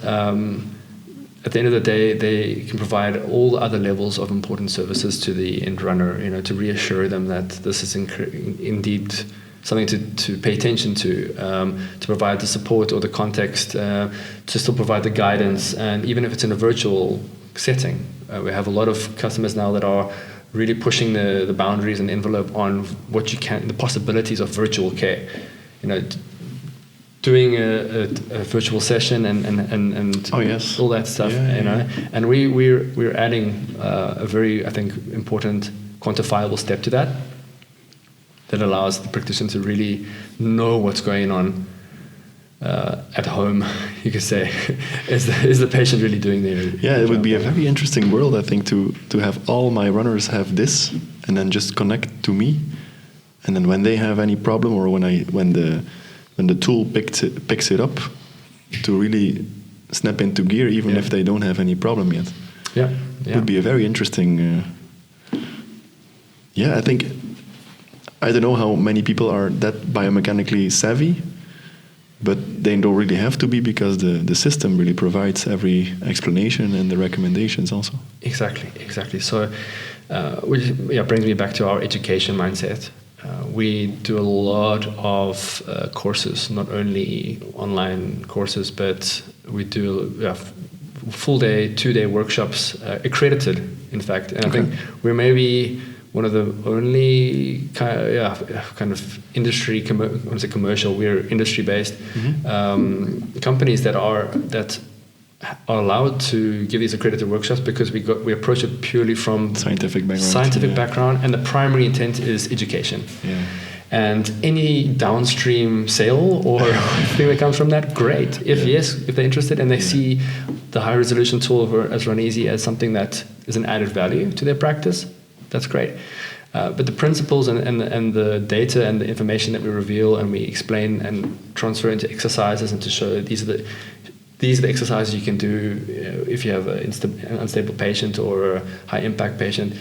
at the end of the day, they can provide all the other levels of important services to the end runner, to reassure them that this is indeed something to pay attention to provide the support or the context, to still provide the guidance, and even if it's in a virtual setting. We have a lot of customers now that are really pushing the boundaries and envelope on the possibilities of virtual care. Doing a virtual session and all that stuff, and we're adding a very, I think, important quantifiable step to that allows the practitioner to really know what's going on at home, you could say. Is the patient really doing their Yeah, it would be a very interesting world, I think, to have all my runners have this and then just connect to me. And then when they have any problem, or when the tool picks it up, to really snap into gear, even if they don't have any problem yet. Yeah, It would be a very interesting. I think I don't know how many people are that biomechanically savvy, but they don't really have to be, because the system really provides every explanation and the recommendations also. Exactly. So, which brings me back to our education mindset. We do a lot of courses, not only online courses, but we do full day, 2-day workshops, accredited, in fact. And I think we're maybe one of the only kind of industry, commercial, we're industry-based companies that are allowed to give these accredited workshops, because we approach it purely from scientific background, and the primary intent is education. Yeah. And any downstream sale or thing that comes from that, great. If they're interested and they see the high resolution tool as RunEasi as something that is an added value to their practice, that's great. But the principles and the data and the information that we reveal and we explain and transfer into exercises, and to show that these are the exercises you can do if you have an unstable patient or a high impact patient.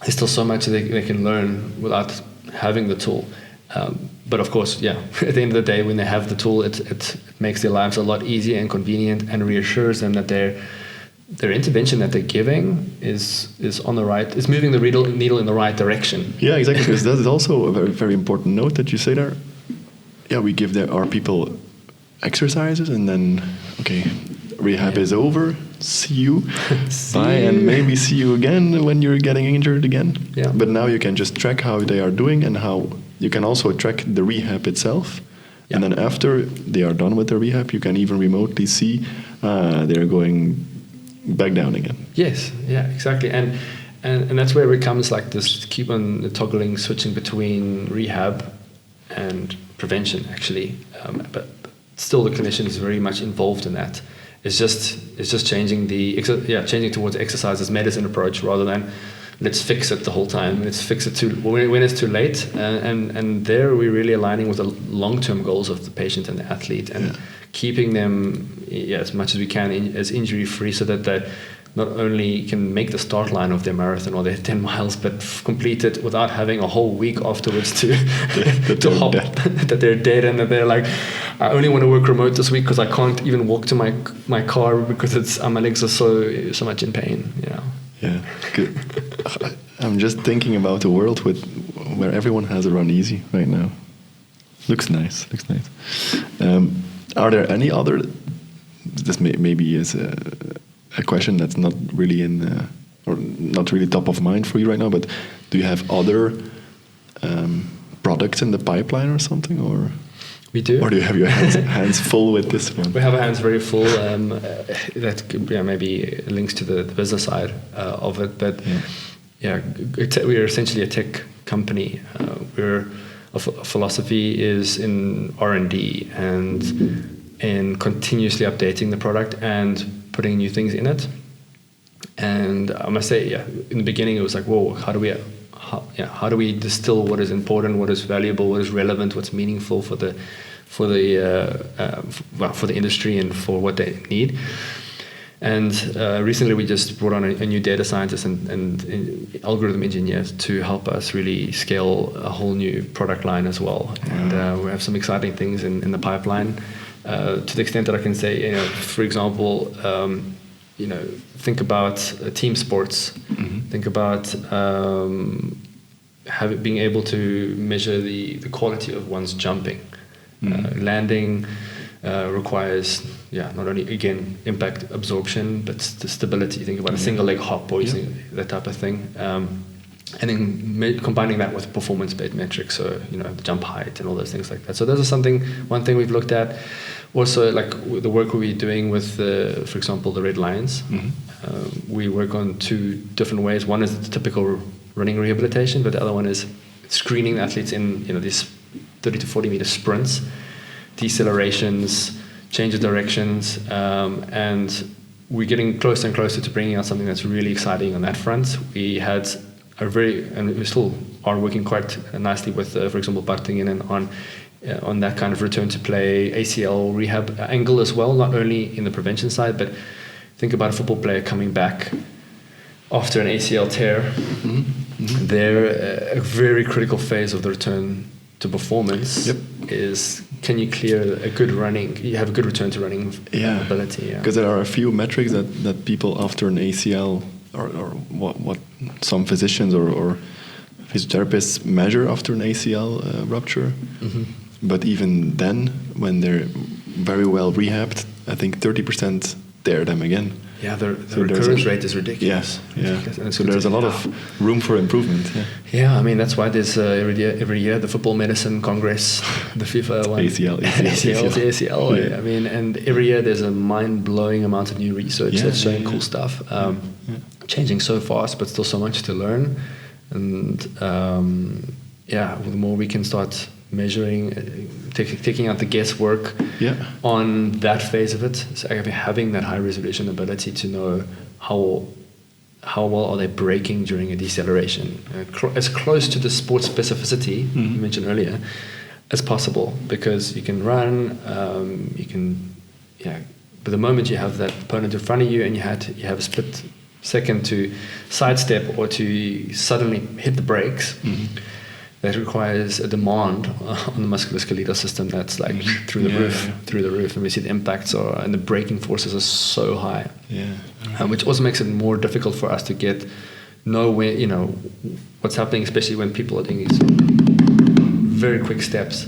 There's still so much they can learn without having the tool. But of course, at the end of the day, when they have the tool, it makes their lives a lot easier and convenient, and reassures them that their intervention that they're giving is on the right, is moving the needle in the right direction. Yeah, exactly. Because that is also a very, very important note that you say there. Yeah, we give our people exercises, and then rehab is over. See you, bye, and maybe see you again when you're getting injured again. Yeah. But now you can just track how they are doing, and how you can also track the rehab itself. Yeah. And then after they are done with the rehab, you can even remotely see they're going back down again. Yes, exactly. And that's where it becomes like this, keep on toggling, switching between rehab and prevention, actually. But still, the clinician is very much involved in that. It's just changing changing towards exercise as medicine approach, rather than let's fix it the whole time. Let's fix it when it's too late. And there we're really aligning with the long-term goals of the patient and the athlete, and keeping them as much as we can as injury-free, so that they not only can make the start line of their marathon or their 10 miles, but complete it without having a whole week afterwards to hop, that they're dead, and that they're like, I only want to work remote this week because I can't even walk to my car because my legs are so much in pain. Yeah, good. I'm just thinking about a world where everyone has a RunEasi right now. Looks nice. Are there any other? This maybe is a question that's not really or not really top of mind for you right now. But do you have other products in the pipeline or something, or? We do. Or do you have your hands full with this one? We have our hands very full. That maybe links to the business side of it. But we are essentially a tech company. Our philosophy is in R&D and in continuously updating the product and putting new things in it. And I must say, in the beginning it was like, whoa, how do we distill what is important, what is valuable, what is relevant, what's meaningful for the industry and for what they need. And recently we just brought on a new data scientist and algorithm engineers to help us really scale a whole new product line as well. And we have some exciting things in the pipeline. To the extent that I can say, for example, think about team sports. Mm-hmm. Think about being able to measure the quality of one's jumping. Mm-hmm. Landing requires, not only, again, impact absorption, but stability. Think about a single leg hop or that type of thing. And then combining that with performance-based metrics, so, the jump height and all those things like that. So those are one thing we've looked at. Also, like the work we're doing with, for example, the Red Lions. Mm-hmm. We work on two different ways. One is the typical running rehabilitation, but the other one is screening athletes in, these 30 to 40 meter sprints decelerations, change of directions, and we're getting closer and closer to bringing out something that's really exciting on that front. We had and we still are working quite nicely with, for example, Bartingen on that kind of return to play ACL rehab angle as well, not only in the prevention side, but think about a football player coming back after an ACL tear. Mm-hmm. Mm-hmm. They're a very critical phase of the return to performance. Yep. Is can you clear a good running? You have a good return to running ability. Because there are a few metrics that people after an ACL or what some physicians or physiotherapists measure after an ACL rupture. Mm-hmm. But even then, when they're very well rehabbed, I think 30% tear them again. Yeah, the recurrence rate is ridiculous. Yeah. So there's a lot of room for improvement. Yeah, I mean that's why there's every year the Football Medicine Congress, the FIFA one, ACL. Yeah. I mean, and every year there's a mind-blowing amount of new research that's showing cool stuff, changing so fast, but still so much to learn. And the more we can start measuring, taking out the guesswork on that phase of it, so having that high resolution ability to know how well are they braking during a deceleration, as close to the sport specificity you mentioned earlier as possible, because you can run, but the moment you have that opponent in front of you and you have a split second to sidestep or to suddenly hit the brakes, that requires a demand on the musculoskeletal system that's like through the roof, and we see the impacts and the braking forces are so high, which also makes it more difficult for us to know where what's happening, especially when people are doing these very quick steps.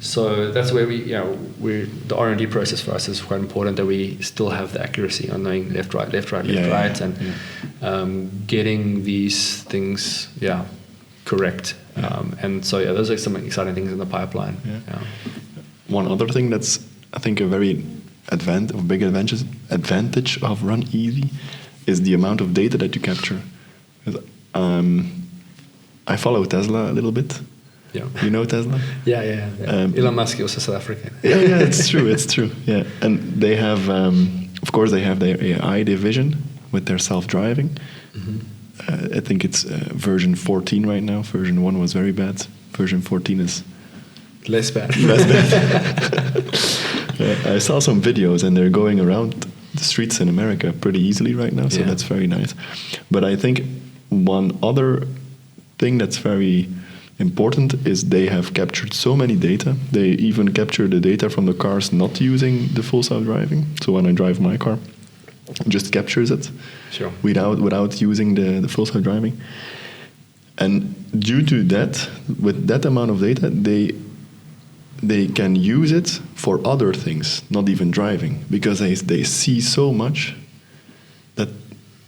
So that's where the R&D process for us is quite important, that we still have the accuracy on knowing left, right, and getting these things correct. And so those are some exciting things in the pipeline. One other thing that's I think a very big advantage of RunEasi is the amount of data that you capture. I follow Tesla a little bit. You know Tesla? Yeah. Elon Musk is also South African. It's true. Yeah, and they have, of course, they have their AI division with their self-driving. Mm-hmm. I think it's version 14 right now. Version 1 was very bad. Version 14 is less bad. I saw some videos and they're going around the streets in America pretty easily right now, so that's very nice. But I think one other thing that's very important is they have captured so many data. They even capture the data from the cars not using the full self-driving. So when I drive my car, it just captures it without using the full self-driving. And due to that, with that amount of data, they can use it for other things, not even driving, because they see so much that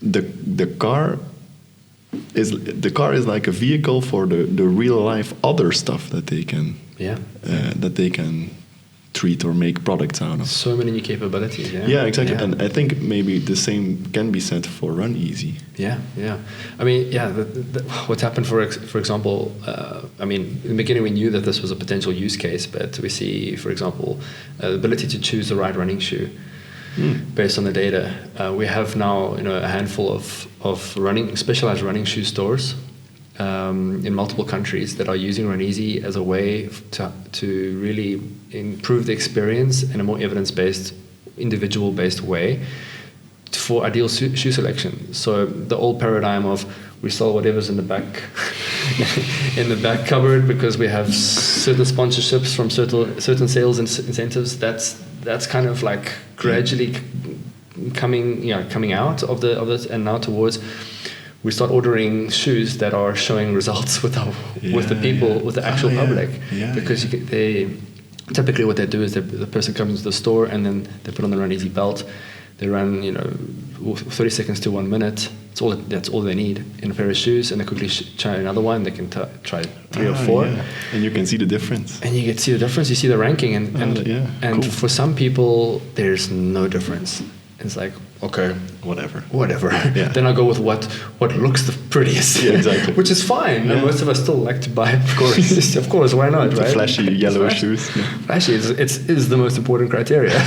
the car is like a vehicle for the real life other stuff that they can treat or make products out of. So many new capabilities. Yeah, exactly. And I think maybe the same can be said for RunEasi. Yeah. I mean, what's happened, for example, I mean, in the beginning we knew that this was a potential use case, but we see, for example, the ability to choose the right running shoe based on the data. We have now a handful of specialized running shoe stores in multiple countries that are using RunEasi as a way to really improve the experience in a more evidence-based, individual-based way for ideal shoe selection. So the old paradigm of we sell whatever's in the back in the back cupboard because we have certain sponsorships from certain sales incentives, that's kind of like gradually coming out of this, and now towards we start ordering shoes that are showing results with the people, with the actual public, because they typically what they do is the person comes into the store and then they put on the RunEasi belt, they run 30 seconds to 1 minute. That's all they need in a pair of shoes, and they quickly try another one. They can try 3 or 4, and you can see the difference. And you can see the difference. You see the ranking, and cool. For some people there's no difference. It's like, okay, whatever. Yeah. Then I go with what looks the prettiest. Yeah, exactly. Which is fine. Yeah. And most of us still like to buy, of course. Of course, why not, right? The flashy yellow shoes. Yeah. Flashy is the most important criteria.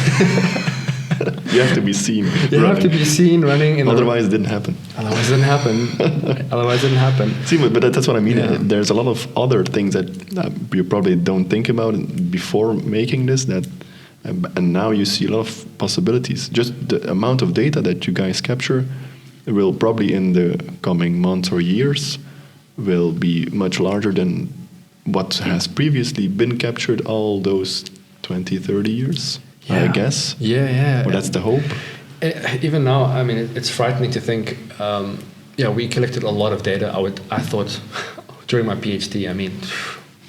You have to be seen. You have to be seen running. Otherwise, it didn't happen. Otherwise, it didn't happen. See, but that's what I mean. Yeah. There's a lot of other things that you probably don't think about before making this. And now you see a lot of possibilities. Just the amount of data that you guys capture will probably in the coming months or years will be much larger than what has previously been captured all those 20, 30 years. Yeah. I guess. Yeah. Well, that's the hope. Even now, I mean, it's frightening to think. We collected a lot of data. I thought during my PhD. I mean,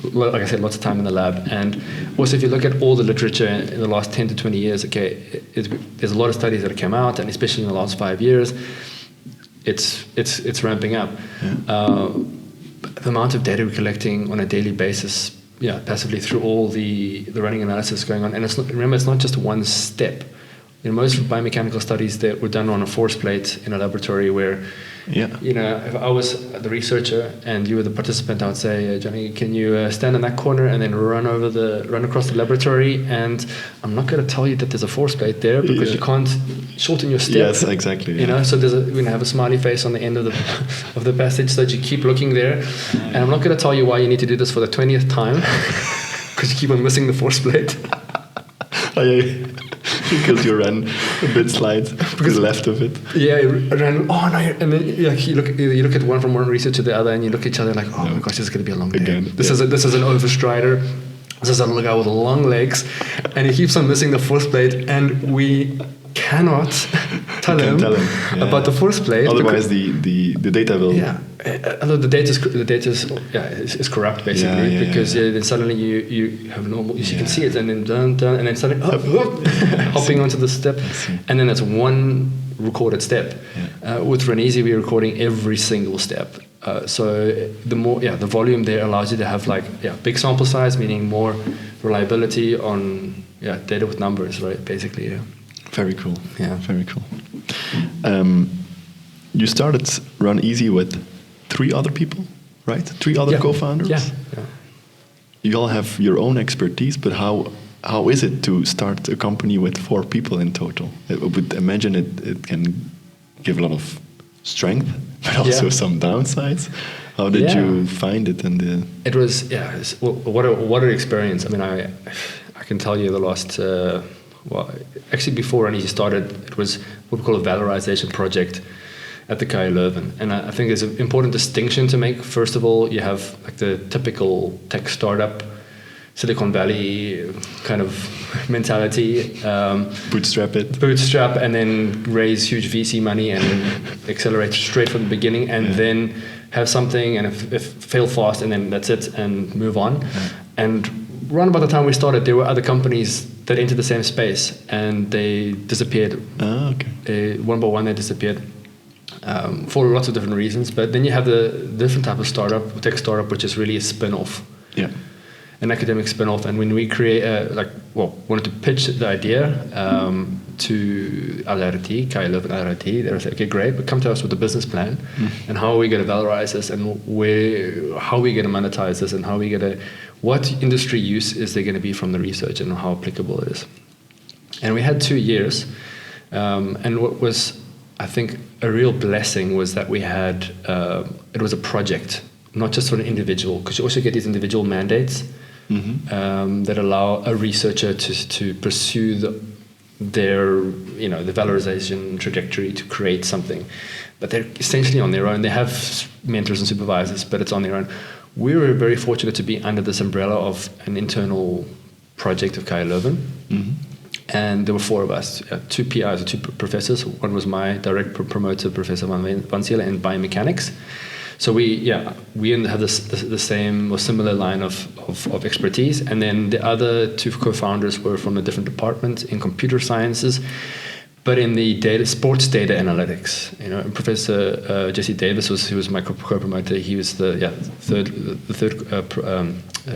like I said, lots of time in the lab. And also, if you look at all the literature in the last 10 to 20 years, there's a lot of studies that have come out, and especially in the last 5 years, it's ramping up. Yeah. The amount of data we're collecting on a daily basis. Yeah, passively through all the running analysis going on. And remember, it's not just one step. Most biomechanical studies that were done on a force plate in a laboratory where, if I was the researcher and you were the participant, I would say, Johnny, can you stand in that corner and then run across the laboratory? And I'm not going to tell you that there's a force plate there because you can't shorten your step. Yes, exactly. So there's we're going to have a smiley face on the end of the passage so that you keep looking there. And I'm not going to tell you why you need to do this for the 20th time because you keep on missing the force plate. Because you ran a bit slight to the left of it. Yeah, you ran. Oh no! And then you look at one from one research to the other, and you look at each other like, oh my gosh, this is going to be a long day. Again, this is an overstrider. This is a guy with long legs, and he keeps on missing the force plate, and we cannot tell him about the force plate. Otherwise, the data will. Yeah, the data is corrupt basically because then suddenly you have normal. You can see it, and then and then suddenly hopping onto the step, and then it's one recorded step. Yeah. With RunEasi, we're recording every single step. So the volume there allows you to have big sample size, meaning more reliability on data with numbers, right? Basically, yeah. Very cool. Yeah, very cool. You started RunEasi with 3 other people, right? 3 other co-founders. Yeah. You all have your own expertise, but how is it to start a company with 4 people in total? I would imagine it can give a lot of strength, but also some downsides. How did you find it? It was what an experience. I mean, I can tell you the last. Actually, before RunEasi started, it was what we call a valorization project at the KU Leuven. And I think there's an important distinction to make. First of all, you have the typical tech startup, Silicon Valley kind of mentality. Bootstrap, and then raise huge VC money and accelerate straight from the beginning, and then have something and if fail fast, and then that's it, and move on. Yeah. And around about the time we started, there were other companies that entered the same space, and they disappeared. One by one, they disappeared for lots of different reasons. But then you have the different type of startup, tech startup, which is really a spin-off. Yeah. An academic spin-off. And when we wanted to pitch the idea to LRT, KU Leuven LRT, they were like, okay, great, but come to us with a business plan, and how are we going to valorize this, and how are we going to monetize this, and what industry use is there going to be from the research, and how applicable it is. And we had 2 years, and what was, I think, a real blessing was that we had, it was a project, not just for an individual, because you also get these individual mandates that allow a researcher to pursue the valorization trajectory to create something. But they're essentially on their own. They have mentors and supervisors, but it's on their own. We were very fortunate to be under this umbrella of an internal project of KU Leuven. And there were 4 of us, 2 PIs, 2 professors. One was my direct promoter, Professor Van Zielen, in biomechanics. So we have the same or similar line of expertise. And then the other 2 co-founders were from a different department in computer sciences, but in the sports data analytics. And Professor Jesse Davis was my co-promoter. He was the third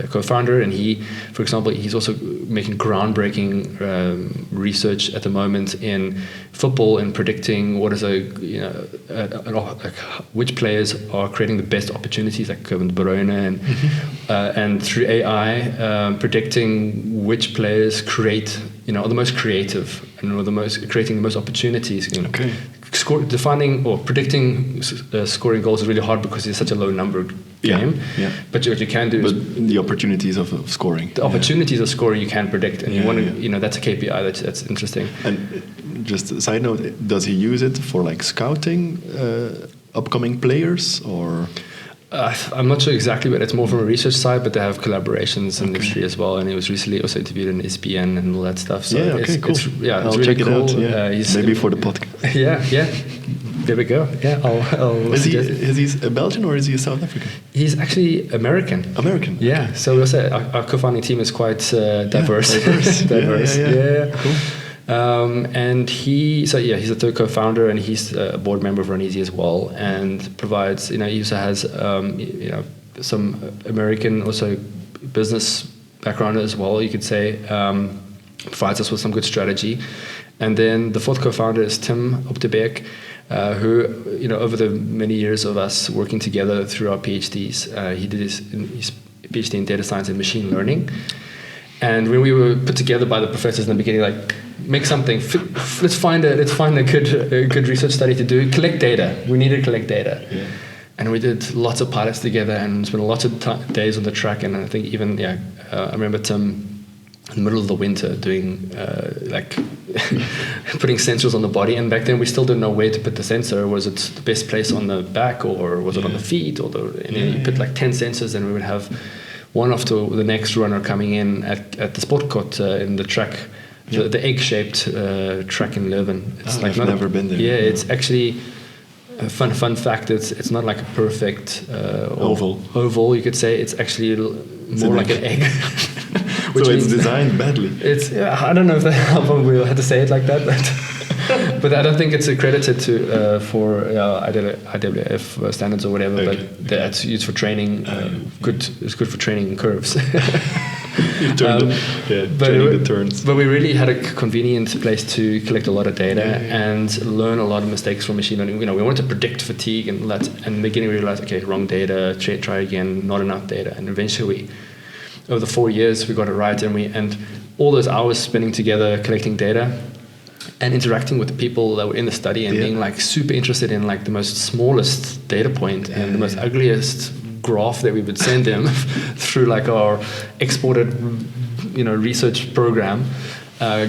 co-founder, and he, for example, he's also making groundbreaking research at the moment in football and predicting what is which players are creating the best opportunities, like Kevin De Bruyne, and through AI predicting which players create, are the most creative and are creating the most opportunities. Okay. Defining or predicting scoring goals is really hard because it's such a low number game. Yeah. But what you can do is the opportunities of scoring. The opportunities of scoring you can predict, and you want to, that's a KPI that's interesting. And just a side note, does he use it for like scouting upcoming players or? I'm not sure exactly, but it's more from a research side, but they have collaborations in the industry as well. And he was recently also interviewed in SBN and all that stuff. So cool. It's I'll really check cool. it out. Maybe for the podcast. Yeah. There we go. Yeah, I'll is he a Belgian or is he a South African? He's actually American. American. Yeah. Okay. So we'll say our co-founding team is quite diverse. Diverse. Yeah. Cool. And he's a third co-founder, and he's a board member of RunEasi as well, and provides, he also has, some American also business background as well, you could say, provides us with some good strategy. And then the fourth co-founder is Tim op de Beek, who, over the many years of us working together through our PhDs, he did his PhD in data science and machine learning. And when we were put together by the professors in the beginning, like, make something, let's find a good research study to do, collect data. We need to collect data. Yeah. And we did lots of pilots together and spent lots of days on the track. And I think even, I remember Tim in the middle of the winter doing, putting sensors on the body. And back then we still didn't know where to put the sensor. Was it the best place on the back, or was it on the feet? You put like 10 sensors, and we would have one after the next runner coming in at the sport court in the track, the egg-shaped track in Leuven. I've never been there. Yeah, it's actually a fun fact. It's not like a perfect oval, you could say. It's actually more like an egg. So it's designed badly. I don't know if we had to say it like that, but I don't think it's accredited to for IWF standards or whatever. Okay. But that's used for training. It's good for training curves. Training the turns. But we really had a convenient place to collect a lot of data and learn a lot of mistakes from machine learning. We wanted to predict fatigue and that. And in the beginning, we realized, okay, wrong data. Try again. Not enough data. And eventually, over the 4 years, we got it right. And all those hours spending together collecting data and interacting with the people that were in the study and being like super interested in like the most smallest data point and the most ugliest graph that we would send them through like our exported research program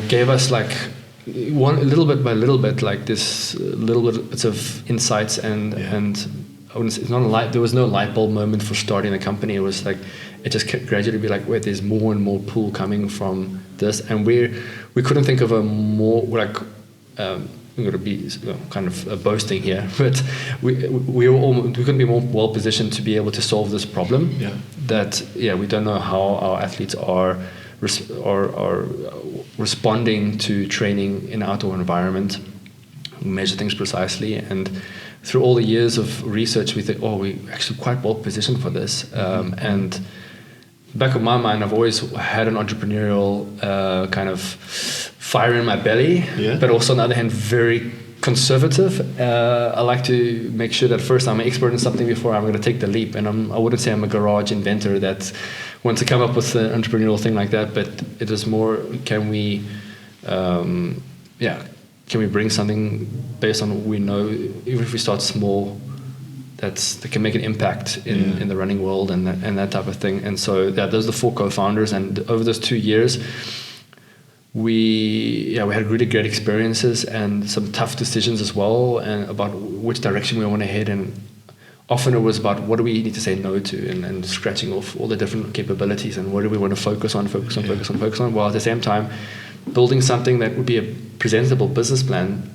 gave us like little bit by little bit like this little bits of insights and it's not there was no light bulb moment for starting the company. It was like it just kept gradually be like, wait, there's more and more pool coming from this, and we couldn't think of a more like I'm going to be kind of boasting here, but we couldn't be more well positioned to be able to solve this problem. We don't know how our athletes are responding to training in an outdoor environment. We measure things precisely, and through all the years of research, we think, we're actually quite well positioned for this. And back of my mind, I've always had an entrepreneurial kind of fire in my belly, but also on the other hand, very conservative. I like to make sure that first I'm an expert in something before I'm going to take the leap. And I wouldn't say I'm a garage inventor that wants to come up with an entrepreneurial thing like that, but it is more, can we bring something based on what we know, even if we start small, that can make an impact in the running world and that type of thing. And so those are the 4 co-founders, and over those 2 years, we had really great experiences and some tough decisions as well, and about which direction we want to head. And often it was about what do we need to say no to, and scratching off all the different capabilities and what do we want to focus on, while at the same time building something that would be a presentable business plan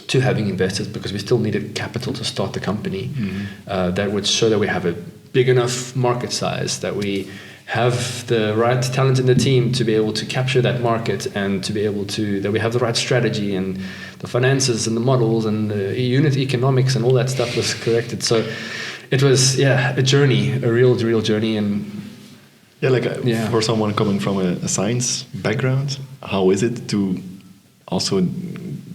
to having investors, because we still needed capital to start the company. That would show that we have a big enough market size, that we have the right talent in the team to be able to capture that market, and to be able to, that we have the right strategy and the finances and the models and the unit economics and all that stuff was corrected. So it was a journey, a real journey. And Yeah, like for someone coming from a science background, how is it to also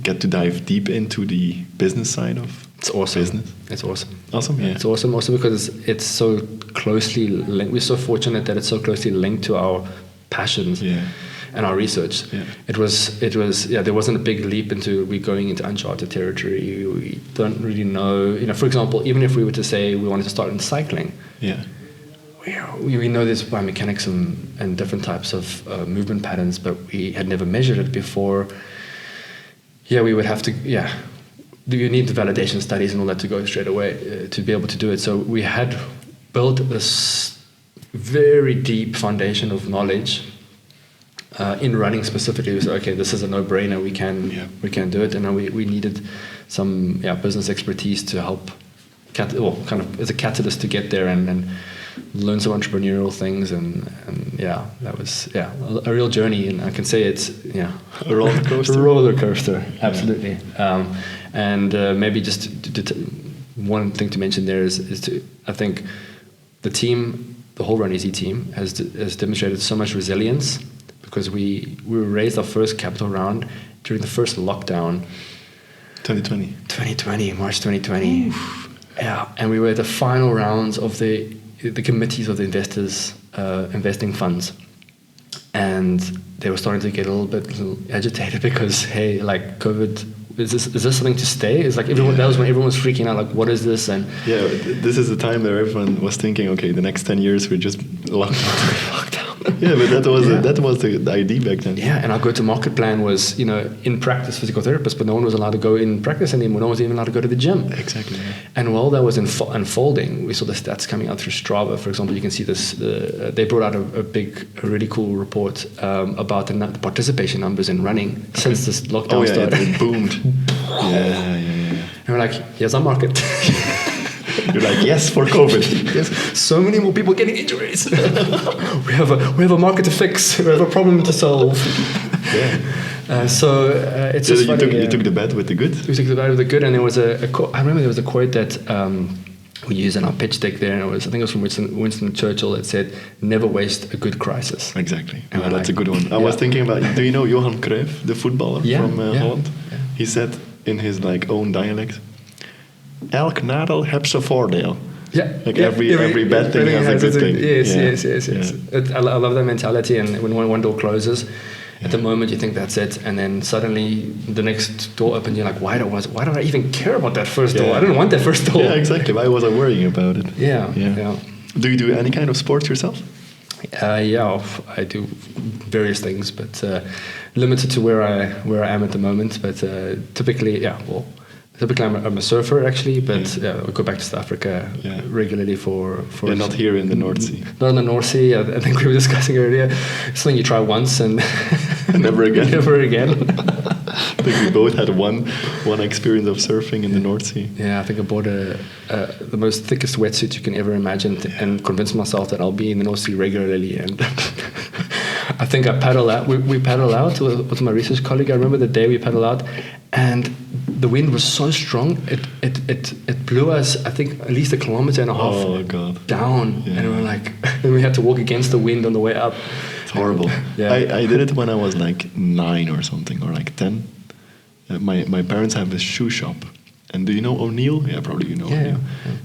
get to dive deep into the business side of business? It's awesome. Awesome, yeah. It's awesome also because it's so closely linked. We're so fortunate that it's so closely linked to our passions and our research. Yeah. It was there wasn't a big leap into we going into uncharted territory. We don't really know, for example, even if we were to say we wanted to start in cycling. Yeah. We know there's biomechanics and different types of movement patterns, but we had never measured it before. Yeah, we would have to, you need the validation studies and all that to go straight away to be able to do it. So we had built this very deep foundation of knowledge in running specifically. We said, okay, this is a no-brainer. We can do it. And then we needed some business expertise to help, kind of as a catalyst to get there and learn some entrepreneurial things. And that was a real journey. And I can say it's a roller coaster. A roller coaster, absolutely. And maybe just one thing to mention there is I think the team. The whole RunEasi team has demonstrated so much resilience because we raised our first capital round during the first lockdown. 2020, March 2020. Oof. Yeah, and we were at the final rounds of the committees of the investors, investing funds. And they were starting to get a little agitated because, hey, like COVID, is this something to stay? It's like everyone. That was when everyone was freaking out. Like, what is this? And this is the time where everyone was thinking, okay, the next 10 years we're just locked down. Yeah, but that was the idea back then. Yeah, and our go-to-market plan was, in practice physical therapists, but no one was allowed to go in practice anymore. No one was even allowed to go to the gym. Exactly. Yeah. And while that was unfolding, we saw the stats coming out through Strava. For example, you can see this. They brought out a really cool report about the participation numbers in running since this lockdown started. It boomed. Yeah. And we're like, here's our market. You're like, yes, for COVID. Yes, so many more people getting injuries. we have a market to fix. We have a problem to solve. Yeah. It's just funny. You took the bad with the good. We took the bad with the good, and there was a quote. I remember there was a quote that we used in our pitch deck there, and I think it was from Winston Churchill that said, "Never waste a good crisis." Exactly. And that's a good one. I was thinking about. Do you know Johan Cruyff, the footballer from Holland? Yeah. He said in his own dialect, "Elk nadeel heeft zijn voordeel." Yeah, like every bad thing has a good thing. Yes. I love that mentality. And when one door closes, at the moment you think that's it, and then suddenly the next door opens. You're like, why did I even care about that first door? I didn't want that first door. Yeah, exactly. Why was I worrying about it? Yeah. Do you do any kind of sports yourself? I do various things, but limited to where I am at the moment. But typically, I'm a surfer actually, but I go back to South Africa regularly for. You're not here in the North Sea. Not in the North Sea. I think we were discussing earlier. It's something you try once and never again. Never again. I think we both had one experience of surfing in the North Sea. Yeah, I think I bought the most thickest wetsuit you can ever imagine and convinced myself that I'll be in the North Sea regularly. And I think I paddle out. We paddle out with my research colleague. I remember the day we paddled out, and the wind was so strong it blew us, I think, at least 1.5 kilometers down, and we're like, and we had to walk against the wind on the way up. It's horrible. I did it when I was like 9 or something, or like 10. My parents have a shoe shop, and do you know O'Neill? Yeah, probably you know. Yeah.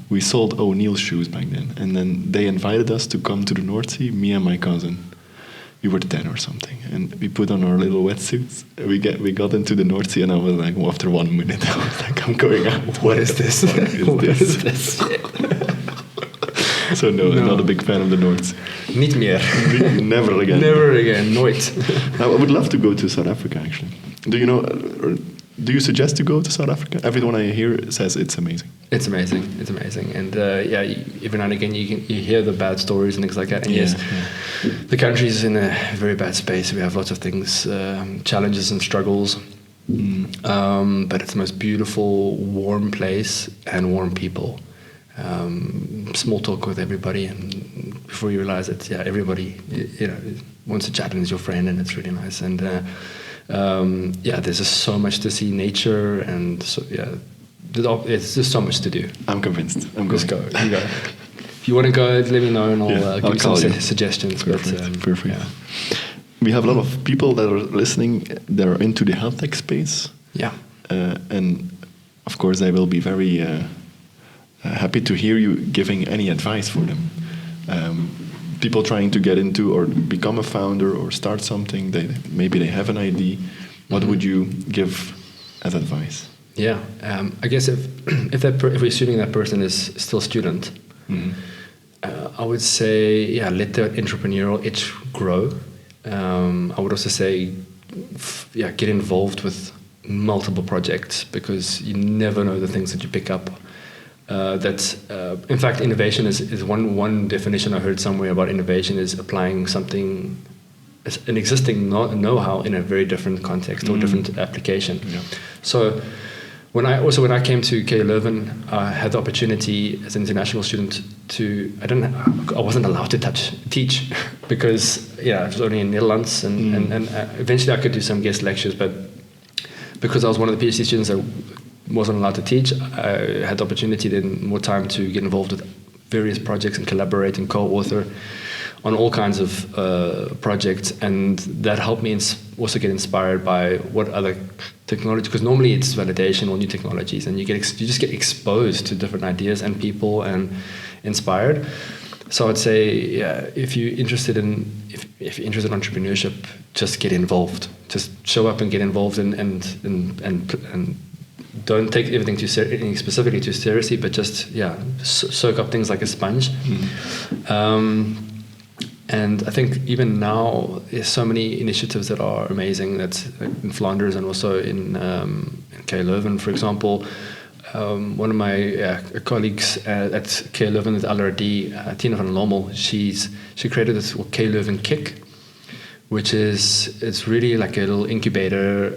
We sold O'Neill shoes back then, and then they invited us to come to the North Sea, me and my cousin. We were 10 or something, and we put on our little wetsuits. We got into the North Sea, and I was like, after 1 minute, I was like, I'm going out. What is this? What is this? So no, I'm not a big fan of the North Sea. Niet meer. Never again. Never again. Nooit. I would love to go to South Africa, actually. Do you suggest to go to South Africa? Everyone I hear says it's amazing. It's amazing. And every now and again you hear the bad stories and things like that. And the country is in a very bad space. We have lots of things, challenges and struggles. But it's the most beautiful, warm place and warm people. Small talk with everybody, and before you realize it, everybody wants to chat and is your friend, and it's really nice. And there's just so much to see, nature, and so it's just so much to do. I'm convinced. Let's go. You go. if you want to go, let me know and I'll give you some suggestions. Perfect. Yeah. We have a lot of people that are listening that are into the health tech space. Yeah. And of course, they will be very happy to hear you giving any advice for them. People trying to get into or become a founder or start something, maybe they have an idea. What would you give as advice? Yeah, I guess if we're assuming that person is still a student, I would say, let the entrepreneurial itch grow. I would also say, get involved with multiple projects because you never know the things that you pick up. In fact, innovation is one definition I heard somewhere about innovation is applying something, an existing know-how in a very different context or different application. Yeah. So when I came to KU Leuven, I had the opportunity as an international student I wasn't allowed to teach because it was only in Netherlands and eventually I could do some guest lectures, but because I was one of the PhD students that wasn't allowed to teach, I had the opportunity then more time to get involved with various projects and collaborate and co-author on all kinds of projects, and that helped me also get inspired by what other technology, because normally it's validation or new technologies, and you just get exposed to different ideas and people and inspired. So I'd say, if you're interested in entrepreneurship, just get involved. Just show up and get involved and don't take everything specifically too seriously, but just soak up things like a sponge. And I think even now there's so many initiatives that are amazing. That's in Flanders and also in KU Leuven, for example. One of my colleagues at KU Leuven at LRD, Tina van Lommel, she created this KU Leuven Kick, which it's really like a little incubator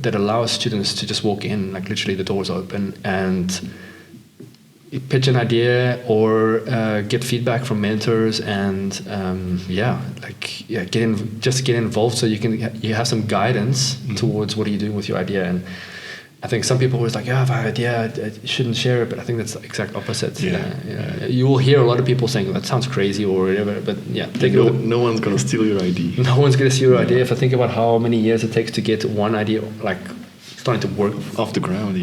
that allows students to just walk in, like literally the doors open, and pitch an idea or get feedback from mentors and get involved so you have some guidance towards what are you doing with your idea. And I think some people always like, I have an idea, I shouldn't share it, but I think that's the exact opposite. You will hear a lot of people saying that sounds crazy or whatever, but no one's going to steal your idea. No one's going to steal your idea. If I think about how many years it takes to get one idea like starting to work off the ground,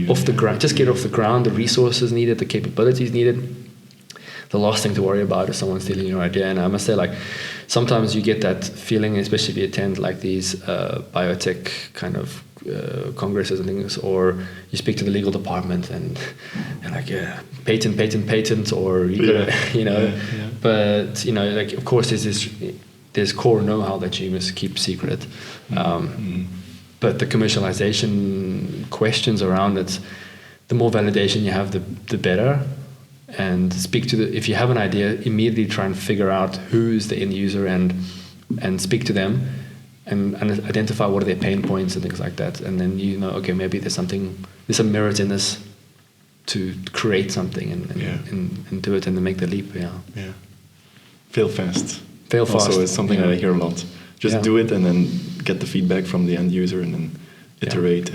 just get off the ground, the resources needed, the capabilities needed. The last thing to worry about is someone stealing your idea. And I must say, like, sometimes you get that feeling, especially if you attend like these biotech kind of congresses and things, or you speak to the legal department and they're like, patent, or but like, of course there's core know-how that you must keep secret. But the commercialization questions around it, the more validation you have, the better. And if you have an idea, immediately try and figure out who's the end user and speak to them and identify what are their pain points and things like that. And then okay, maybe there's some merit in this to create something and do it and then make the leap. Fail fast. Also, it's something that I hear a lot. Just do it and then get the feedback from the end user and then iterate.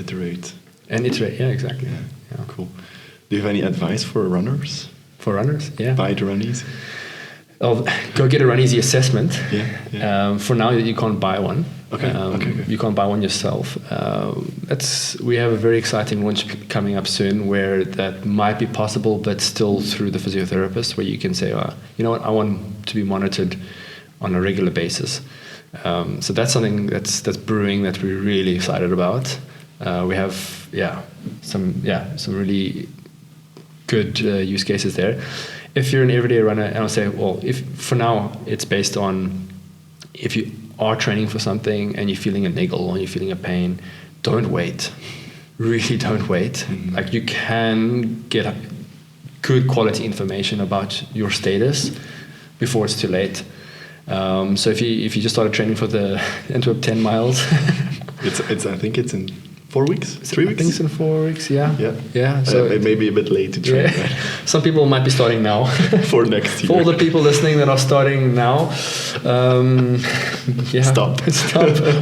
And iterate, exactly. Yeah. Cool. Do you have any advice for runners? For runners, Buy RunEasi? Go get a RunEasi assessment. For now, you can't buy one. Okay. You can't buy one yourself. We have a very exciting launch coming up soon where that might be possible, but still through the physiotherapist, where you can say, you know what, I want to be monitored on a regular basis. So that's something that's brewing that we're really excited about. We have some really good use cases there. If you're an everyday runner, and I'll say, if for now it's based on if you are training for something and you're feeling a niggle or you're feeling a pain, don't wait. Really don't wait. Like, you can get good quality information about your status before it's too late. So if you just started training for the Antwerp 10 miles, I think it's in 4 weeks, 3 weeks. I think it's in 4 weeks. Yeah. So it may be a bit late to train. Right? Some people might be starting now. For next year. For all the people listening that are starting now, Stop.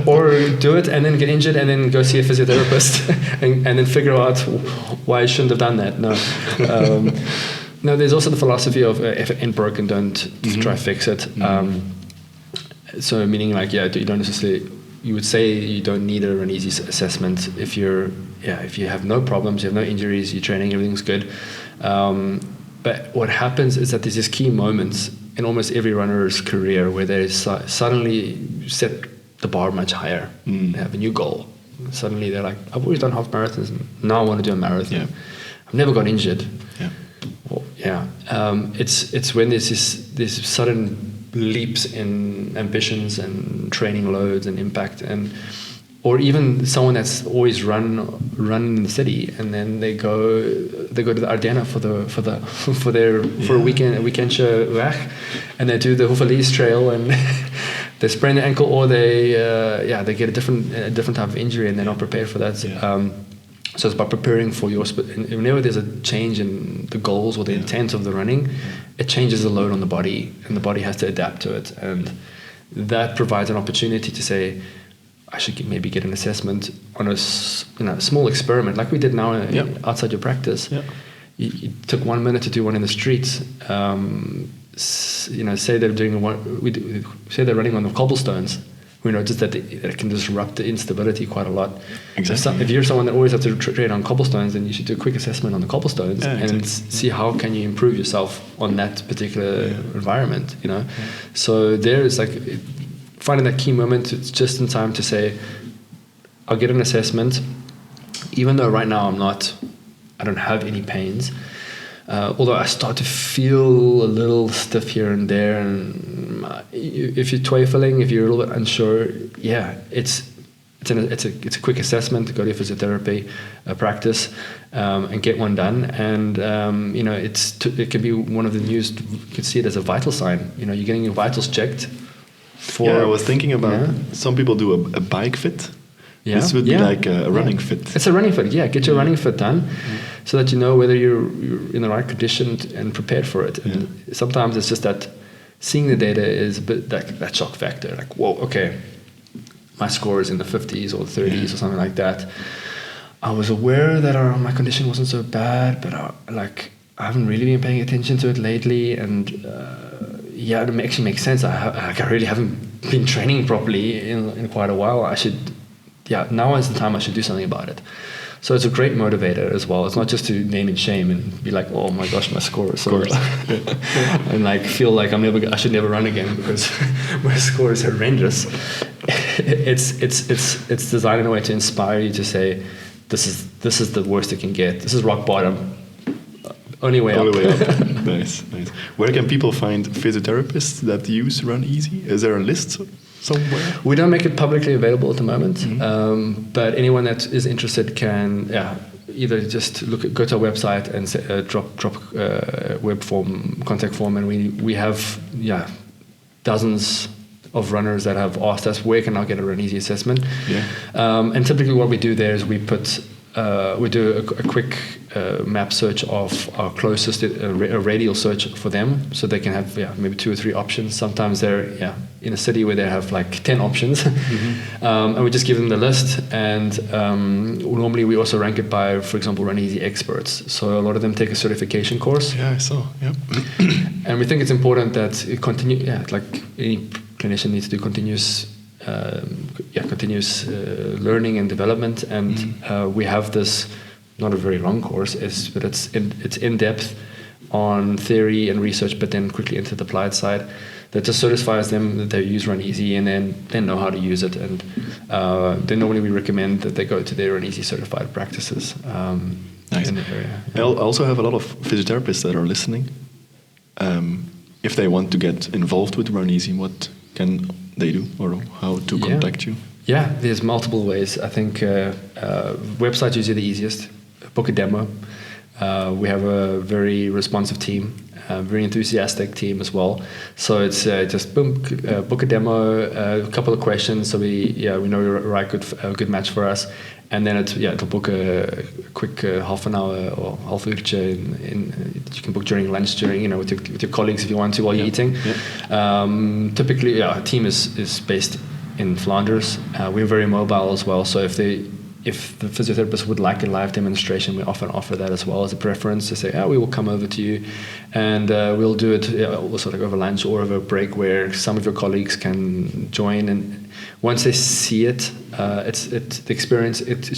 Or do it and then get injured and then go see a physiotherapist and then figure out why I shouldn't have done that. No. No, there's also the philosophy of if it ain't broken, don't try fix it. So meaning like, you don't necessarily, you would say you don't need a RunEasi assessment if you have no problems, you have no injuries, you're training, everything's good. But what happens is that there's these key moments in almost every runner's career where they suddenly set the bar much higher. They have a new goal. Suddenly they're like, I've always done half marathons, and now I want to do a marathon. Yeah. I've never got injured. Yeah. Well, it's when there's this sudden leaps in ambitions and training loads and impact, or even someone that's always run in the city, and then they go to the Ardennen for a weekend show weg, and they do the Houffalize trail, and they sprain their ankle, or they get a different type of injury, and they're not prepared for that. So it's about preparing for whenever there's a change in the goals or the intent of the running, it changes the load on the body, and the body has to adapt to it. And that provides an opportunity to say, I should maybe get an assessment on a small experiment, like we did now outside your practice. Yeah. You took 1 minute to do one in the streets. Say they're running on the cobblestones. We noticed that it can disrupt the instability quite a lot. Exactly. If you're someone that always has to train on cobblestones, then you should do a quick assessment on the cobblestones and see how can you improve yourself on that particular environment. So there's like finding that key moment. It's just in time to say, I'll get an assessment, even though right now I don't have any pains. Although I start to feel a little stiff here and there, and if you're twijfeling, if you're a little bit unsure, it's a quick assessment to go to physiotherapy practice and get one done, and it can be one of the news. You can see it as a vital sign. You're getting your vitals checked. I was thinking about some people do a bike fit. Yeah. This would be like a running fit. It's a running fit, get your running fit done so that you know whether you're in the right condition and prepared for it. And sometimes it's just that seeing the data is a bit that shock factor. Like, whoa, okay, my score is in the 50s or 30s or something like that. I was aware that my condition wasn't so bad, but I haven't really been paying attention to it lately. And it actually makes sense. I really haven't been training properly in quite a while. Now is the time I should do something about it. So it's a great motivator as well. It's not just to name and shame and be like, oh my gosh, my score is so bad. And like feel like I should never run again because my score is horrendous. It's designed in a way to inspire you to say, this is the worst it can get. This is rock bottom. Only way up. Nice. Where can people find physiotherapists that use RunEasi? Is there a list somewhere? We don't make it publicly available at the moment, but anyone that is interested can either just go to our website and drop web form, contact form, and we have dozens of runners that have asked us, where can I get a RunEasi assessment? And typically what we do there is we do a quick map search of our closest, a radial search for them, so they can have maybe 2 or 3 options. Sometimes they're in a city where they have like 10 options, and we just give them the list. And normally we also rank it by, for example, RunEasi experts. So a lot of them take a certification course. Yeah, I saw. Yep. And we think it's important that it continue. Like any clinician needs to do continuous learning and development, and we have this, not a very long course, but it's in depth on theory and research, but then quickly into the applied side, that just satisfies them that they use RunEasi and then they know how to use it. And then normally we recommend that they go to their RunEasi certified practices. Nice. In the area. I also have a lot of physiotherapists that are listening. If they want to get involved with RunEasi, what can they do, or how to contact you? Yeah, there's multiple ways. I think website's usually the easiest. Book a demo. We have a very responsive team, very enthusiastic team as well. So it's just book a demo, a couple of questions, so we know you're a good match for us, and then it'll book a quick half an hour or half uurtje. You can book during lunch, with your colleagues if you want to while you're eating. Typically, our team is based in Flanders. We're very mobile as well, so if they if the physiotherapist would like a live demonstration, we often offer that as well as a preference to say, we will come over to you and we'll do it also like over lunch or over a break where some of your colleagues can join. And once they see it, it's the experience. It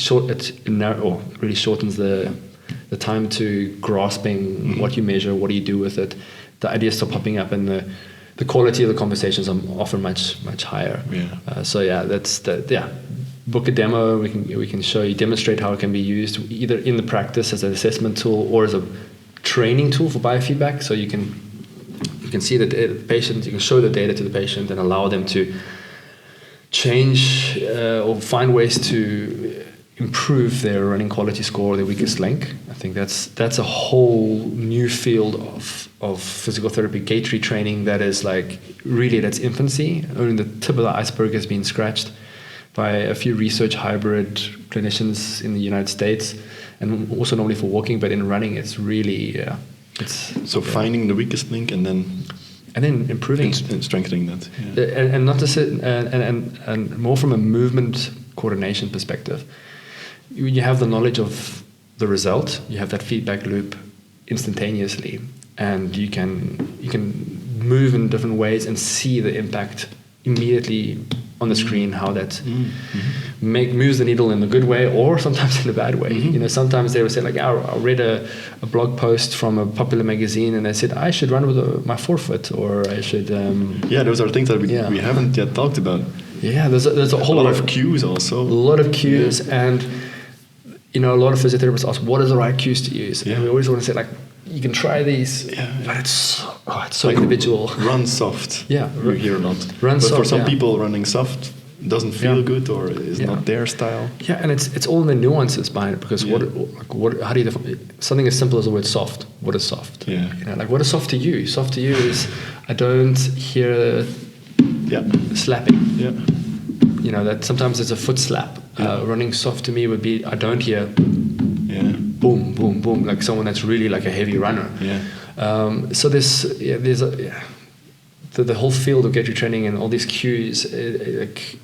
really shortens the time to grasping what you measure, what do you do with it. The ideas start popping up, and the quality of the conversations are often much higher. Book a demo. We can show you, demonstrate how it can be used either in the practice as an assessment tool or as a training tool for biofeedback. So you can see the patient, you can show the data to the patient and allow them to change or find ways to improve their running quality score, their weakest link. I think that's a whole new field of physical therapy, gait retraining that is like really at its infancy. Only the tip of the iceberg has been scratched by a few research hybrid clinicians in the United States, and also normally for walking, but in running it's really finding the weakest link and then improving and strengthening that, and not to sit and more from a movement coordination perspective. You have the knowledge of the result, you have that feedback loop instantaneously, and you can move in different ways and see the impact immediately on the screen, how that moves the needle in a good way or sometimes in a bad way. Sometimes they would say like, I read a blog post from a popular magazine and they said I should run with my forefoot, or I should those are things that we haven't yet talked about. There's a whole lot of cues also. A lot of cues, and a lot of physiotherapists ask what are the right cues to use, and we always want to say like, you can try these, but it's so like individual. Run soft. You hear a lot. Run soft. For some people, running soft doesn't feel good or is not their style. Yeah, and it's all in the nuances behind it, because what how do you define something as simple as the word soft? What is soft? What is soft to you? Soft to you is I don't hear slapping. That sometimes it's a foot slap. Running soft to me would be I don't hear boom, boom, boom, like someone that's really like a heavy runner. So there's the whole field of gait retraining and all these cues.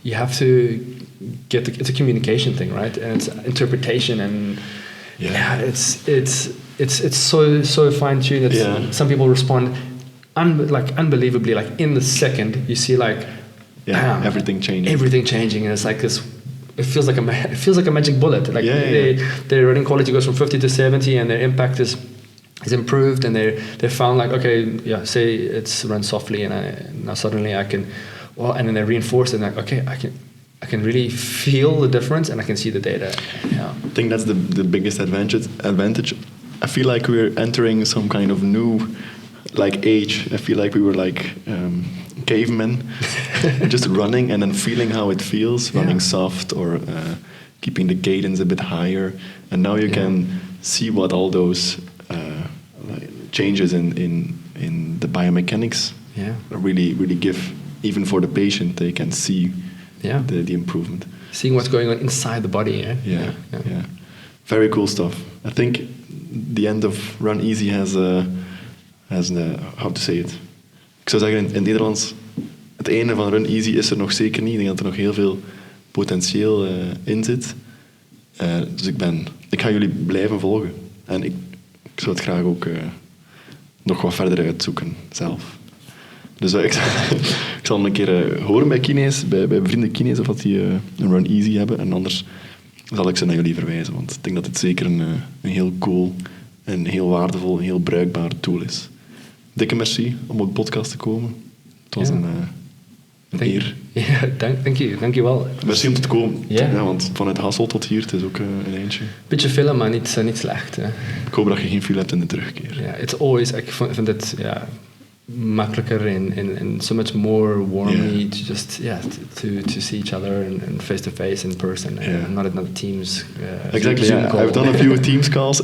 You have to get it's a communication thing, right? And it's interpretation, and it's so fine tuned that some people respond unbelievably, like in the second you see like bam, everything changing, and it's like this. It feels like a magic bullet. Like their running quality goes from 50 to 70, and their impact is improved, and they found like say it's run softly, and now suddenly I can, and then they reinforce it, and like I can really feel the difference, and I can see the data. I think that's the biggest advantage. I feel like we're entering some kind of new age. I feel like we were like cavemen, just running and then feeling how it feels, running soft or keeping the cadence a bit higher. And now you can see what all those changes in the biomechanics really give. Even for the patient, they can see the improvement. Seeing what's going on inside the body. Very cool stuff. I think the end of RunEasi has how to say it. Ik zou zeggen in het Nederlands, het einde van RunEasi is er nog zeker niet. Ik denk dat er nog heel veel potentieel in zit. Dus ik ga jullie blijven volgen. En ik zou het graag ook nog wat verder uitzoeken zelf. Dus ik zal een keer horen bij kines, bij vrienden kines, of dat die een RunEasi hebben. En anders zal ik ze naar jullie verwijzen. Want ik denk dat het zeker een heel cool en heel waardevol en heel bruikbaar tool is. Dikke merci om op de podcast te komen. Het was een eer. Ja, dank je wel. Merci om te komen. Ja, want vanuit Hasselt tot hier, het is ook een eindje. Beetje film, maar niet slecht. Hè. Ik hoop dat je geen file hebt in de terugkeer. Ja, it's always. Ik vind het makkelijker and so much more warmly to just to see each other and face to face in person, and not at Teams. Exactly. I've done a few Teams calls.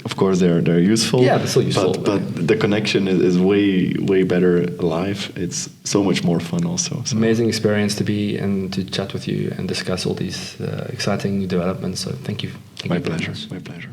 Of course, they're useful. Yeah, they're still useful. But the connection is way better live. It's so much more fun also. So. Amazing experience to be and to chat with you and discuss all these exciting new developments. So thank you. My pleasure. My pleasure.